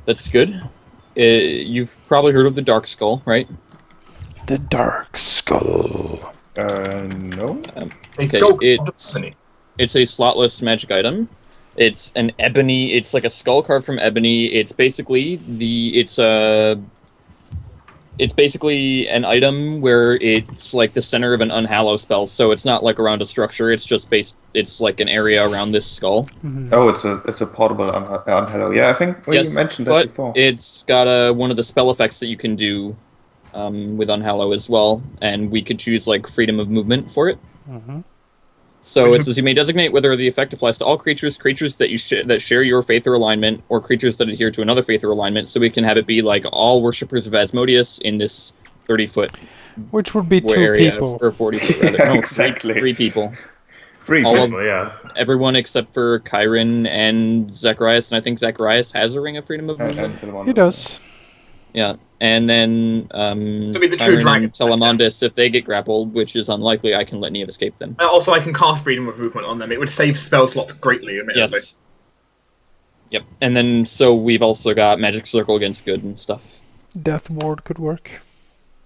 that's good. You've probably heard of the Dark Skull, right? The Dark Skull. No. A Okay, skull carved of it's ebony. it's a slotless magic item. It's an ebony. It's like a skull carved from ebony. It's basically it's a It's basically an item where it's like the center of an unhallow spell, so it's not like around a structure. It's just it's like an area around this skull. Oh, it's a portable unhello. Yeah, I think we mentioned that but before. It's got one of the spell effects that you can do with unhallow as well, and we could choose like freedom of movement for it. So it says you may designate whether the effect applies to all creatures that that share your faith or alignment, or creatures that adhere to another faith or alignment. So we can have it be like all worshippers of Asmodeus in this 30-foot Which would be 2 area, people. or 40 foot rather. Yeah, No, exactly. three people. Three all people, yeah. Everyone except for Chiron and Zacharias, and I think Zacharias has a ring of freedom of movement. He does. Yeah, and then be the two Chiron and dragons, Telemondus, if they get grappled, which is unlikely, I can let Neve escape them. Also, I can cast freedom of movement on them. It would save spell slots greatly, admittedly. Yes. Yep, and then so we've also got Magic Circle against good and stuff. Death Ward could work.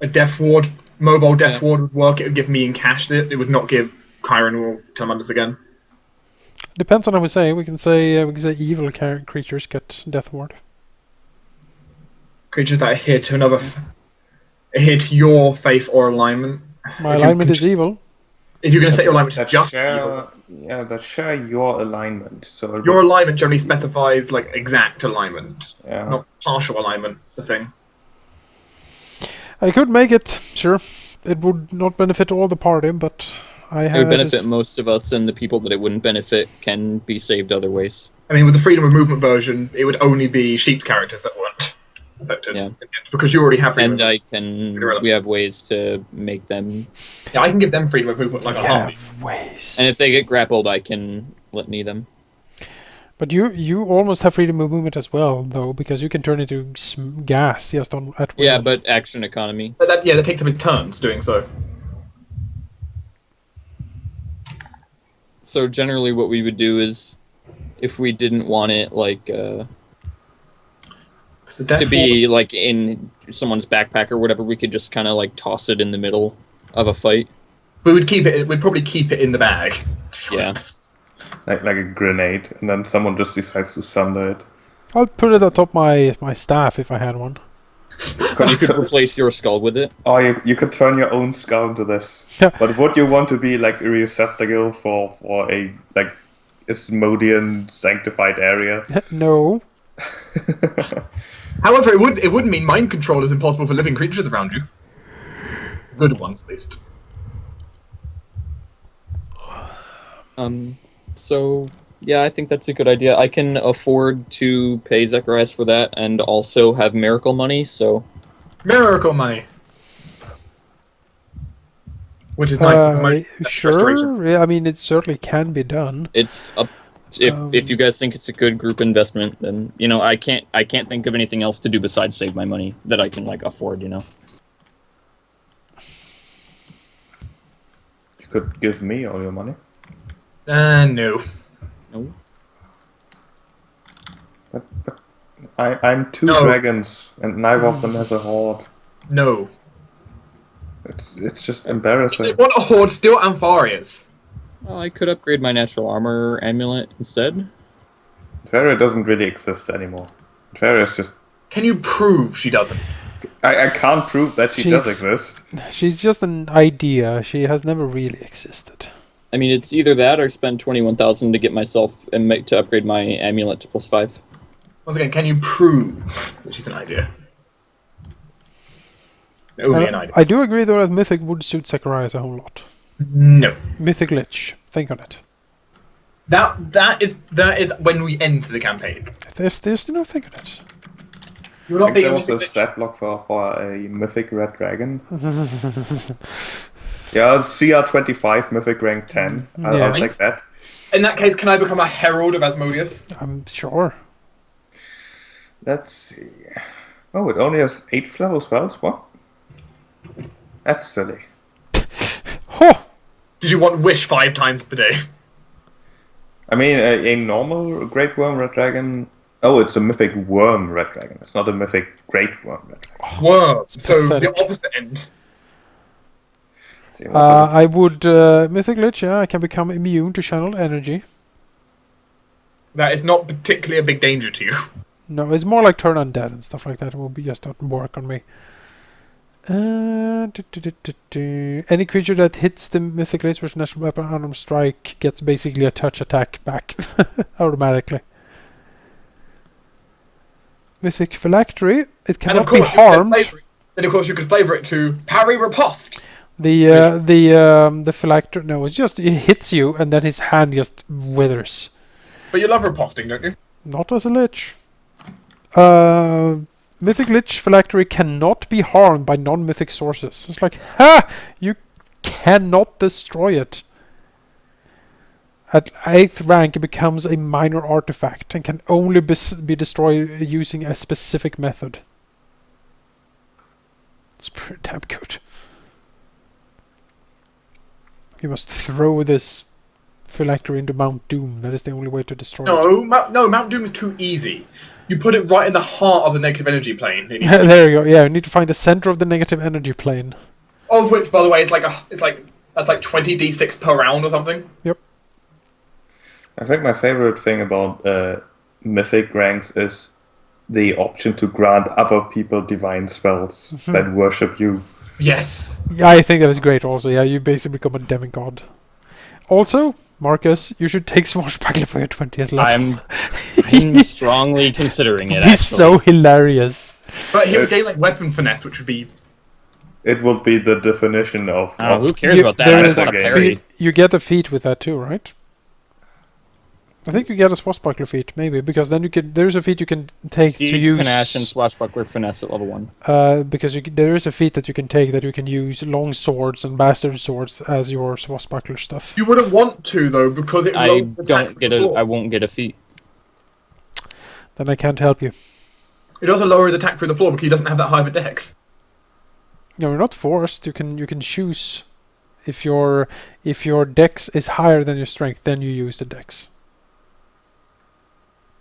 A Death Ward, mobile Death Ward would work. It would give me and Kash it. It would not give Chiron or Telemondus again. Depends on how we say. We can say evil creatures get Death Ward. Creatures that adhere to adhere to your faith or alignment. My alignment is evil. If you're going to set your alignment to just share, evil. Yeah, that share your alignment. So Your alignment generally specifies like exact alignment, yeah. not partial alignment. It's the thing. I could make it, sure. It would not benefit all the party, but It would benefit most of us, and the people that it wouldn't benefit can be saved other ways. I mean, with the freedom of movement version, it would only be sheep's characters that weren't affected. Yeah. Because you already have freedom. And we have ways to make them. Yeah, I can give them freedom of movement like a Halldamir. have ways. And if they get grappled, I can let me them. But you almost have freedom of movement as well, though, because you can turn into gas just at will. Yeah, but action economy. That takes up his turns doing so. So generally, what we would do is, if we didn't want it like to be like in someone's backpack or whatever, we could just kind of like toss it in the middle of a fight. We would keep it. We'd probably keep it in the bag. Yeah. Like a grenade, and then someone just decides to sunder it. I'll put it atop my staff if I had one. You could replace your skull with it. Oh, you could turn your own skull into this. But would you want to be like a receptacle for a like Asmodean sanctified area? No. However, it wouldn't mean mind control is impossible for living creatures around you. Good ones, at least. So yeah, I think that's a good idea. I can afford to pay Zacharias for that, and also have miracle money. So Miracle money. Which is my sure. Yeah, I mean, it certainly can be done. it's up. If you guys think it's a good group investment, then I can't think of anything else to do besides save my money that I can like afford. You could give me all your money. No. No. But I'm two No. dragons, and neither of them has a horde. No. It's just They embarrassing. want a horde still Ampharias. Well, I could upgrade my natural armor amulet instead. Tveria doesn't really exist anymore. Tveria's just... Can you prove she doesn't? I can't prove that she does exist. She's just an idea. She has never really existed. I mean, it's either that or spend 21,000 to get myself and to upgrade my amulet to +5. Once again, can you prove that she's an idea? Only an idea. I do agree, though, that Mythic would suit Zacharias a whole lot. No. Mythic Lich. Think on it. That is when we end the campaign. There's think on it. You're I not think there being was a stat block for a mythic red dragon. Yeah, CR25 mythic rank 10. I'll Yeah. take that. In that case, can I become a herald of Asmodeus? I'm sure. Let's see. Oh, it only has 8 level spells? What? That's silly. Ho! Did you want wish 5 times per day? I mean, a normal Great Worm Red Dragon... Oh, it's a Mythic Worm Red Dragon. It's not a Mythic Great Worm Red Dragon. Whoa. So pathetic. the opposite end. Let's see, what does it- I would... Mythic Lich, yeah, I can become immune to channeled energy. That is not particularly a big danger to you. No, it's more like turn undead and stuff like that. It will be just not work on me. Any creature that hits the Mythic Lich with National Weapon Unarmed Strike gets basically a touch attack back automatically. Mythic Phylactery, it And of cannot course, be harmed. Then of course you could flavor it to parry riposte. The Phylactery, no, it's just, it hits you and then his hand just withers. But you love riposting, don't you? Not as a Lich. Mythic Lich Phylactery cannot be harmed by non-mythic sources. It's like, ha! You cannot destroy it. At 8th rank, it becomes a minor artifact and can only be destroyed using a specific method. It's pretty damn good. You must throw this Phylactery into Mount Doom. That is the only way to destroy it. No, Mount Doom is too easy. You put it right in the heart of the negative energy plane. There you go. Yeah, you need to find the center of the negative energy plane. Of which, by the way, that's like 20d6 per round or something. Yep. I think my favorite thing about mythic ranks is the option to grant other people divine spells that worship you. Yes. Yeah, I think that is great also. Yeah, you basically become a demigod. Also, Marcus, you should take Swashbuckler for your 20th level. I'm strongly considering it, He's so hilarious. But he would gain like weapon finesse, which would be... It would be the definition of... Oh, who cares about that? There I is just a parry. you get a feat with that too, right? I think you get a Swashbuckler feat, maybe, because then you can. There's a feat you can take to Deeds, use. Panache, and Swashbuckler Finesse at level 1. Because there is a feat that you can take that you can use long swords and bastard swords as your Swashbuckler stuff. You wouldn't want to though, because it I lowers the attack don't from get the a. floor. I won't get a feat. Then I can't help you. It also lowers his attack through the floor because he doesn't have that high of a dex. No, you're not forced. You can choose. If your dex is higher than your strength, then you use the dex.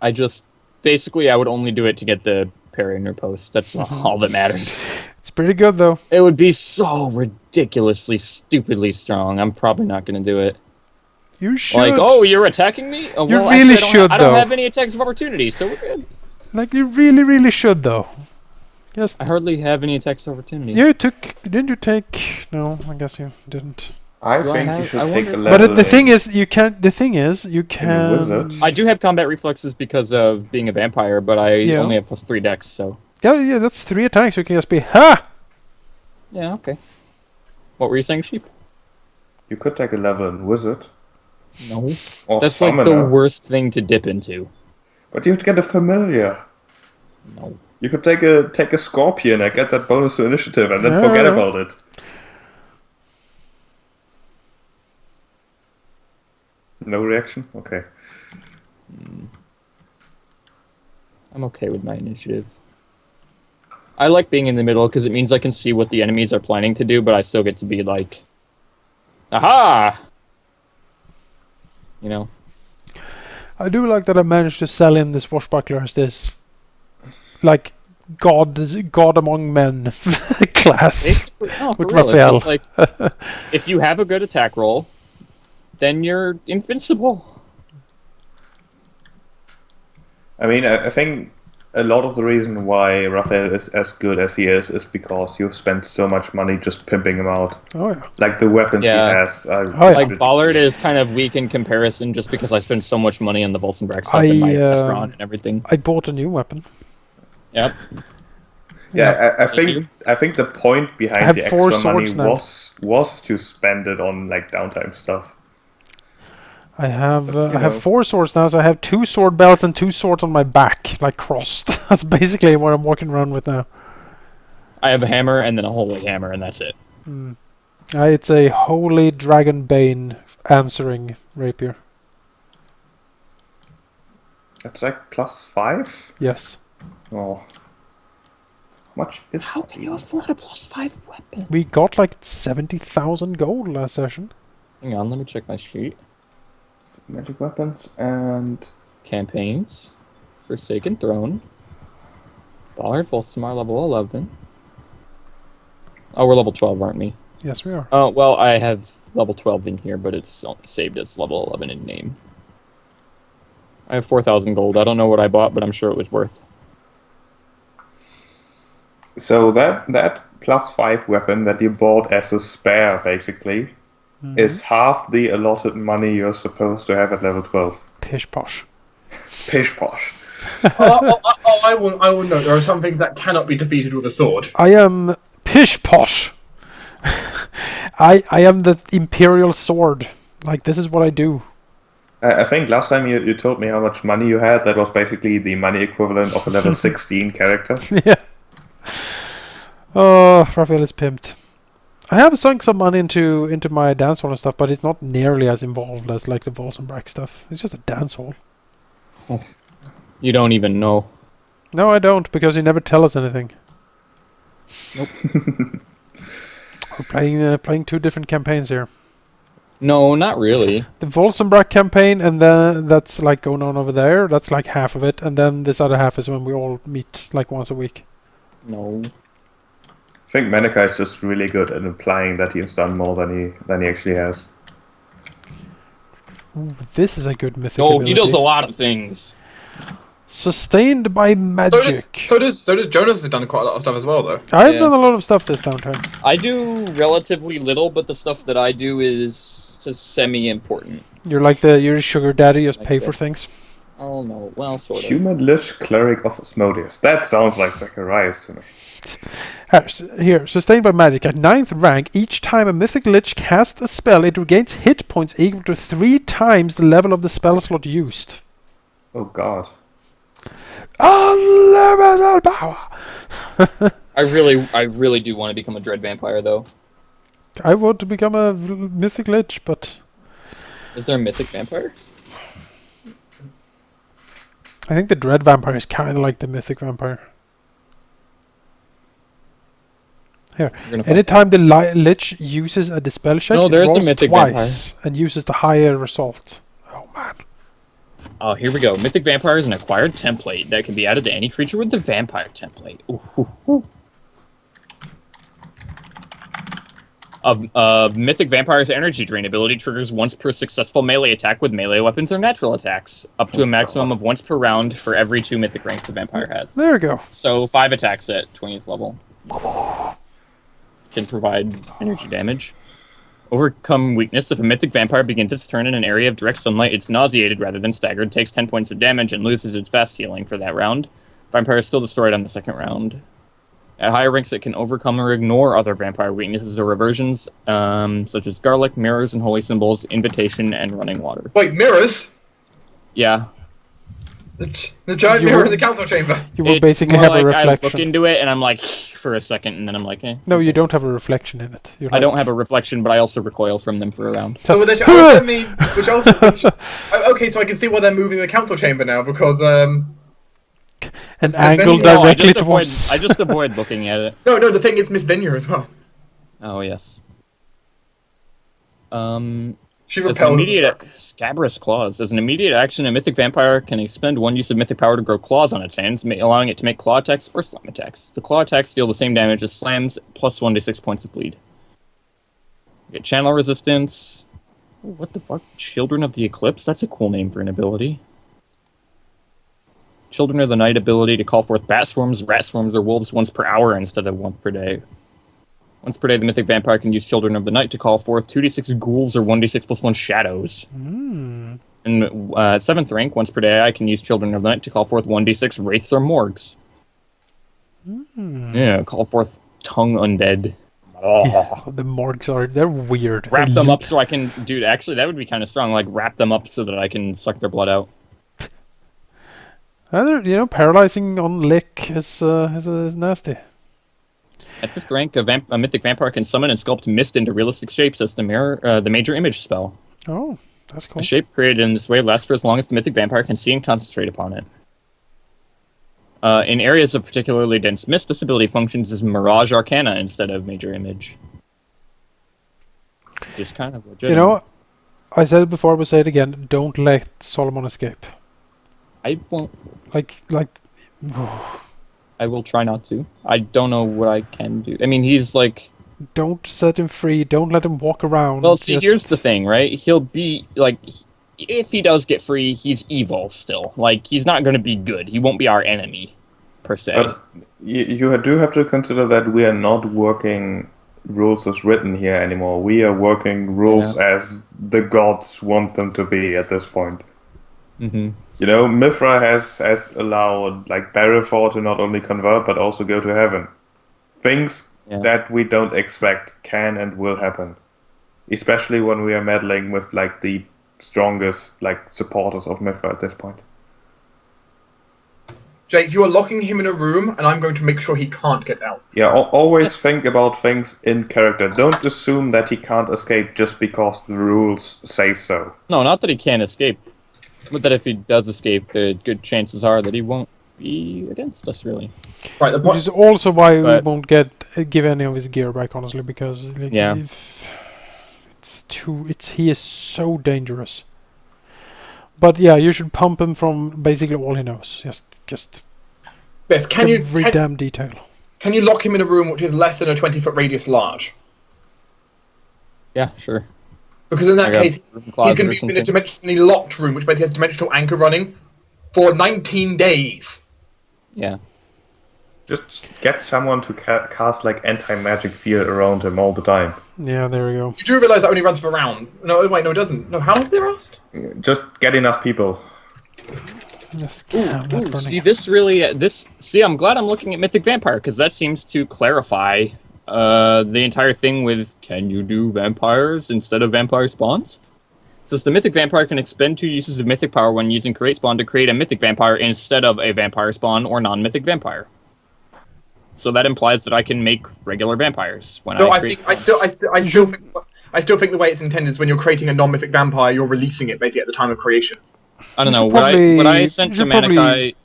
I just basically I would only do it to get the parry and riposte. That's all that matters. It's pretty good though. It would be so ridiculously, stupidly strong. I'm probably not going to do it. You should. Like, oh, you're attacking me? Oh, You well, really actually, should, I don't though. have any attacks of opportunity, so we're good. Like you really should though. Just I hardly have any attacks of opportunity. you took. Didn't you take? No, I guess you didn't. I Do I think you have- should I take a wonder- level But the thing in- is, you can. The thing is, you can. Wizard. I do have combat reflexes because of being a vampire, but I Yeah. only have +3 dex, so... Yeah, that's 3 attacks. You can just be ha. Yeah, okay. What were you saying, Sheep? You could take a level in Wizard. No. Or That's Summoner. like the worst thing to dip into. But you'd get a Familiar. No. You could take a Scorpion and get that bonus to initiative and then Yeah. forget about it. No reaction? Okay. I'm okay with my initiative. I like being in the middle because it means I can see what the enemies are planning to do, but I still get to be like, aha! You know? I do like that I managed to sell in this Swashbuckler as this, like, god among men class. Basically, no, for With real, it's Raphael. just like, if you have a good attack roll, then you're invincible. I mean, I think a lot of the reason why Raphael is as good as he is because you've spent so much money just pimping him out. Oh yeah. Like the weapons Yeah. he has. Are Oh, yeah. just Like, Ballard ridiculous. is kind of weak in comparison just because I spend so much money on the Volsenbrack stuff I, in my restaurant and everything. I bought a new weapon. Yep. Yeah, I Thank you. think the point I have behind the 4 extra money swords now. was to spend it on like downtime stuff. I have But, you I have know. 4 swords now, so I have 2 sword belts and 2 swords on my back, like crossed. That's basically what I'm walking around with now. I have a hammer and then a holy hammer, and that's it. It's a holy dragon bane answering rapier. That's like +5? Yes. Oh. How much is How can you afford a +5 weapon? We got like 70,000 gold last session. Hang on, let me check my sheet. magic weapons and Campaigns. Forsaken Throne. Ballard Volsmar, level 11. Oh, we're level 12, aren't we? Yes, we are. Oh, well, I have level 12 in here, but it's only saved as level 11 in name. I have 4,000 gold. I don't know what I bought, but I'm sure it was worth. so that +5 weapon that you bought as a spare, basically, is half the allotted money you're supposed to have at level 12. Pish posh. Pish posh. I will note there are some things that cannot be defeated with a sword. I am pish posh. I am the Imperial Sword. Like, this is what I do. I think last time you told me how much money you had. That was basically the money equivalent of a level 16 character. Yeah. Oh, Raphael is pimped. I have sunk some money into my dance hall and stuff, but it's not nearly as involved as like the Volsenbrack stuff. It's just a dance hall. You don't even know. No, I don't, because you never tell us anything. Nope. We're playing 2 different campaigns here. No, not really. The Volsenbrack campaign, and then that's like going on over there. That's like half of it, and then this other half is when we all meet like once a week. No. I think Meneca is just really good at implying that he has done more than he actually has. Ooh, this is a good mythic No, ability. he does a lot of things. Sustained by magic. So does Jonas has done quite a lot of stuff as well, though. I've Yeah. done a lot of stuff this downturn. I do relatively little, but the stuff that I do is just semi-important. You're a sugar daddy, you just Like pay that. for things. Oh no, well, sort of. Human Lich Cleric of Asmodeus. That sounds like Zacharias to me. Here, sustained by magic. At 9th rank, each time a mythic lich casts a spell, it regains hit points equal to 3 times the level of the spell slot used. Oh god. Unlimited power! I really do want to become a dread vampire, though. I want to become a mythic lich, but Is there a mythic vampire? I think the dread vampire is kind of like the mythic vampire. Here, You're gonna find anytime the lich uses a dispel check, No, it there's a rolls mythic twice and uses the higher result. Oh man. Oh, here we go. Mythic Vampire is an acquired template that can be added to any creature with the Vampire template. Mythic Vampire's Energy Drain ability triggers once per successful melee attack with melee weapons or natural attacks, up to a maximum of once per round for every 2 mythic ranks the Vampire has. There we go. So 5 attacks at 20th level. Can provide energy damage. Overcome weakness. If a mythic vampire begins its turn in an area of direct sunlight, it's nauseated rather than staggered, takes 10 points of damage, and loses its fast healing for that round. Vampire is still destroyed on the second round. At higher ranks, it can overcome or ignore other vampire weaknesses or reversions, such as garlic, mirrors and holy symbols, invitation, and running water. Wait, mirrors? Yeah. The giant You mirror will- in the council chamber. You will It's basically more have like a I look reflection. into it, and I'm like, for a second, and then I'm like, eh. No, you don't have a reflection in it. You're I don't have a reflection, but I also recoil from them for a round. So which also mean, okay, so I can see why they're moving the council chamber now because an angle No, directly towards. I just avoid looking at it. no, the thing is Miss Venya as well. Oh, yes. She As an repelled. immediate scabrous claws. As an immediate action, a mythic vampire can expend 1 use of mythic power to grow claws on its hands, allowing it to make claw attacks or slam attacks. The claw attacks deal the same damage as slams, plus 1d6 points of bleed. Get channel resistance. Ooh, what the fuck? Children of the Eclipse? That's a cool name for an ability. Children of the Night ability to call forth bat swarms, rat swarms, or wolves once per hour instead of once per day. Once per day, the mythic vampire can use Children of the Night to call forth 2d6 ghouls or 1d6 plus 1 shadows. Mm. In 7th rank, once per day, I can use Children of the Night to call forth 1d6 wraiths or morgs. Yeah, call forth tongue undead. Yeah, the morgues they're weird. Wrap They them look- up so I can... Dude, actually, that would be kind of strong. Like, wrap them up so that I can suck their blood out. Paralyzing on lick is nasty. At 5th rank, a mythic vampire can summon and sculpt mist into realistic shapes as the major image spell. Oh, that's cool. A shape created in this way lasts for as long as the mythic vampire can see and concentrate upon it. In areas of particularly dense mist, this ability functions as Mirage Arcana instead of major image. Just kind of legit. You know, I said it before, I will say it again. Don't let Solomon escape. I won't. Like, I will try not to. I don't know what I can do. I mean, he's like... don't set him free. Don't let him walk around. Well, see, Just- here's the thing, right? He'll be, like... If he does get free, he's evil still. Like, he's not going to be good. He won't be our enemy. per se. But you do have to consider that we are not working rules as written here anymore. We are working rules as the gods want them to be at this point. Mm-hmm. You know, Mithra has allowed like Barifor to not only convert but also go to heaven. Things that we don't expect can and will happen, especially when we are meddling with like the strongest like supporters of Mithra at this point. Jake, you are locking him in a room, and I'm going to make sure he can't get out. Yeah, always think about things in character. Don't assume that he can't escape just because the rules say so. No, not that he can't escape, but that if he does escape, the good chances are that he won't be against us, really. Right, Which is also why we won't give any of his gear back, honestly, because like, he is so dangerous. But yeah, you should pump him from basically all he knows. Just Beth, every damn detail. Can you lock him in a room which is less than a 20-foot radius large? Yeah, sure. Because in that case, he's going to be in a dimensionally locked room, which basically has dimensional anchor running for 19 days. Yeah. Just get someone to cast like anti-magic field around him all the time. Yeah, there we go. You do realise that only runs for a round. No, wait, no, it doesn't. No, how long did they last? Just get enough people. See, this really... See, I'm glad I'm looking at Mythic Vampire, because that seems to clarify the entire thing with can you do vampires instead of vampire spawns? Since the Mythic Vampire can expend 2 uses of Mythic Power when using Create Spawn to create a Mythic Vampire instead of a Vampire Spawn or non-Mythic Vampire. So that implies that I can make regular vampires when I still think the way it's intended is when you're creating a non-mythic vampire, you're releasing it basically at the time of creation. I don't know. What I sent to Manikai...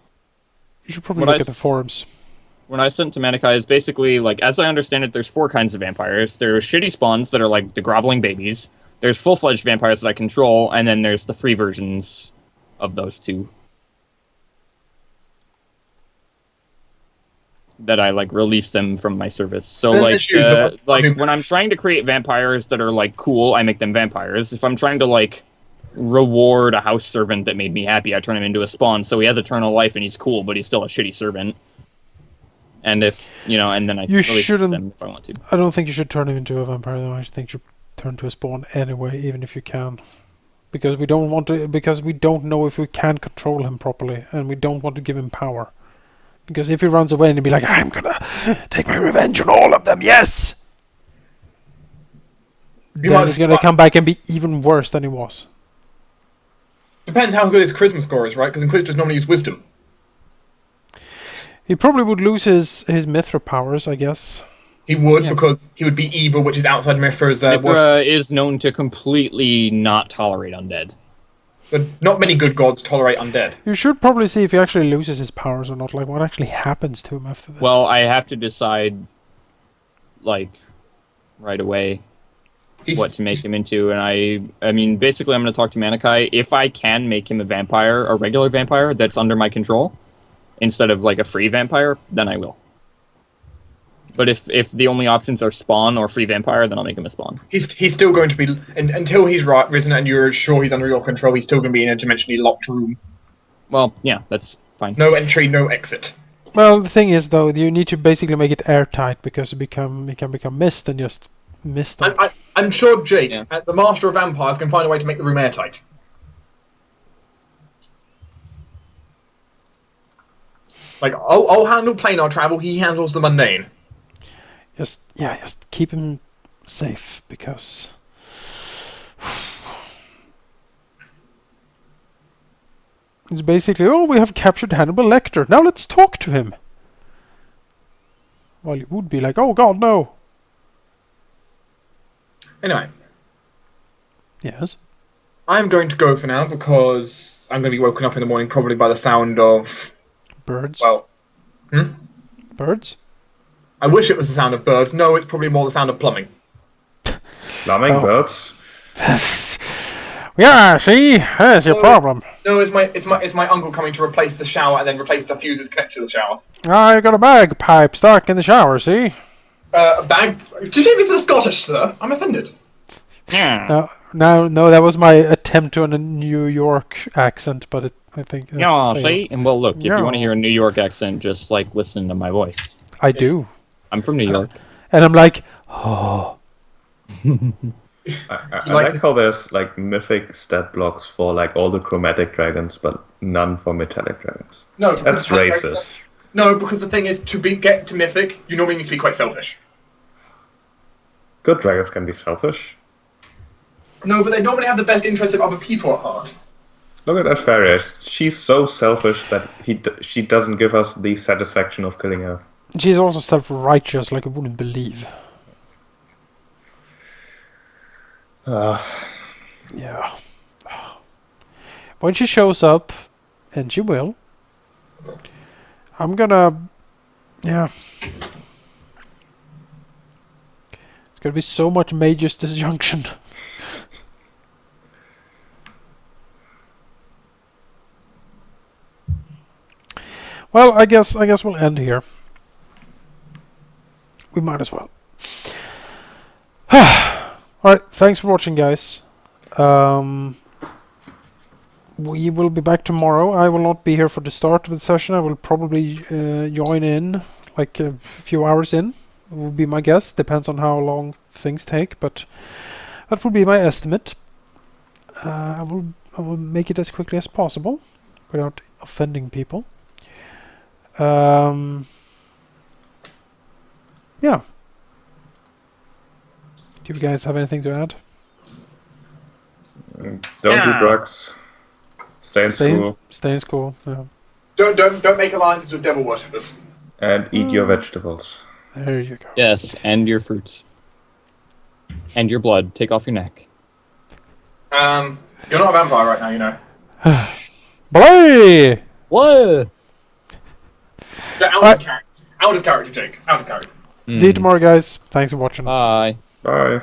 You should probably look at the forums. What I sent to Manikai is basically, like, as I understand it, there's 4 kinds of vampires. There's shitty spawns that are like the groveling babies. There's full-fledged vampires that I control, and then there's the free versions of those 2. That I like release them from my service. So like when I'm trying to create vampires that are like cool, I make them vampires. If I'm trying to like reward a house servant that made me happy, I turn him into a spawn. So he has eternal life and he's cool, but he's still a shitty servant. And if and then I release them if I want to. I don't think you should turn him into a vampire though. I think you should turn to a spawn anyway, even if you can. Because we don't want to because we don't know if we can control him properly, and we don't want to give him power. Because if he runs away and he'll be like, I'm gonna take my revenge on all of them, yes! Then he's gonna come back and be even worse than he was. Depends how good his charisma score is, right? Because Inquisitors normally use wisdom. He probably would lose his Mithra powers, I guess. He would, because he would be evil, which is outside Mithra's... Mithra is known to completely not tolerate undead. But not many good gods tolerate undead. You should probably see if he actually loses his powers or not, like what actually happens to him after this. Well, I have to decide, like, right away what to make him into, and I mean, basically I'm going to talk to Manikai. If I can make him a regular vampire that's under my control, instead of, like, a free vampire, then I will. But if the only options are spawn or free vampire, then I'll make him a spawn. He's still going to be... until he's risen and you're sure he's under your control, he's still going to be in a dimensionally locked room. Well, yeah, that's fine. No entry, no exit. Well, the thing is, though, you need to basically make it airtight, because it can become mist and just mist out. I'm sure Jake, the Master of Vampires, can find a way to make the room airtight. Like, I'll handle planar travel, he handles the mundane. Just keep him safe, because it's basically, we have captured Hannibal Lecter. Now let's talk to him. Well, you would be like, oh god, no. Anyway. Yes? I'm going to go for now, because I'm going to be woken up in the morning probably by the sound of... birds? Well... Birds? I wish it was the sound of birds. No, it's probably more the sound of plumbing. Plumbing, birds? Yeah, see? That's your problem. No, it's my uncle coming to replace the shower and then replace the fuses connected to the shower. I got a bagpipe stuck in the shower, see? A bag... Did you take me for the Scottish, sir? I'm offended. Yeah. No, that was my attempt on a New York accent, but it I think. Yeah, fail. see? And well, look, if you Yeah. want to hear a New York accent, just like listen to my voice. I do, I'm from New York. and I'm like, oh, I You like like how there's like mythic stat blocks for like all the chromatic dragons, but none for metallic dragons. No, That's because racist. No, because the thing is, get to Mythic, you normally need to be quite selfish. Good dragons can be selfish. No, but they normally have the best interest of other people at heart. Look at that Faria. She's so selfish that she doesn't give us the satisfaction of killing her. she's also self-righteous, like I wouldn't believe. Yeah. When she shows up, and she will, I'm gonna, yeah. It's gonna be so much mages disjunction. Well, I guess we'll end here. We might as well. Alright, thanks for watching, guys. We will be back tomorrow. I will not be here for the start of the session. I will probably join in like a few hours in. Will be my guess. Depends on how long things take, but that will be my estimate. I will make it as quickly as possible without offending people. Yeah. Do you guys have anything to add? Don't do drugs. Stay in school. Stay in school. Yeah. Don't make alliances with devil worshippers. And eat your vegetables. There you go. Yes, and your fruits. And your blood. Take off your neck. You're not a vampire right now, you know. Bye! What? Get out of character. Out of character, Jake. Out of character. See you tomorrow, guys. Thanks for watching. Bye. Bye.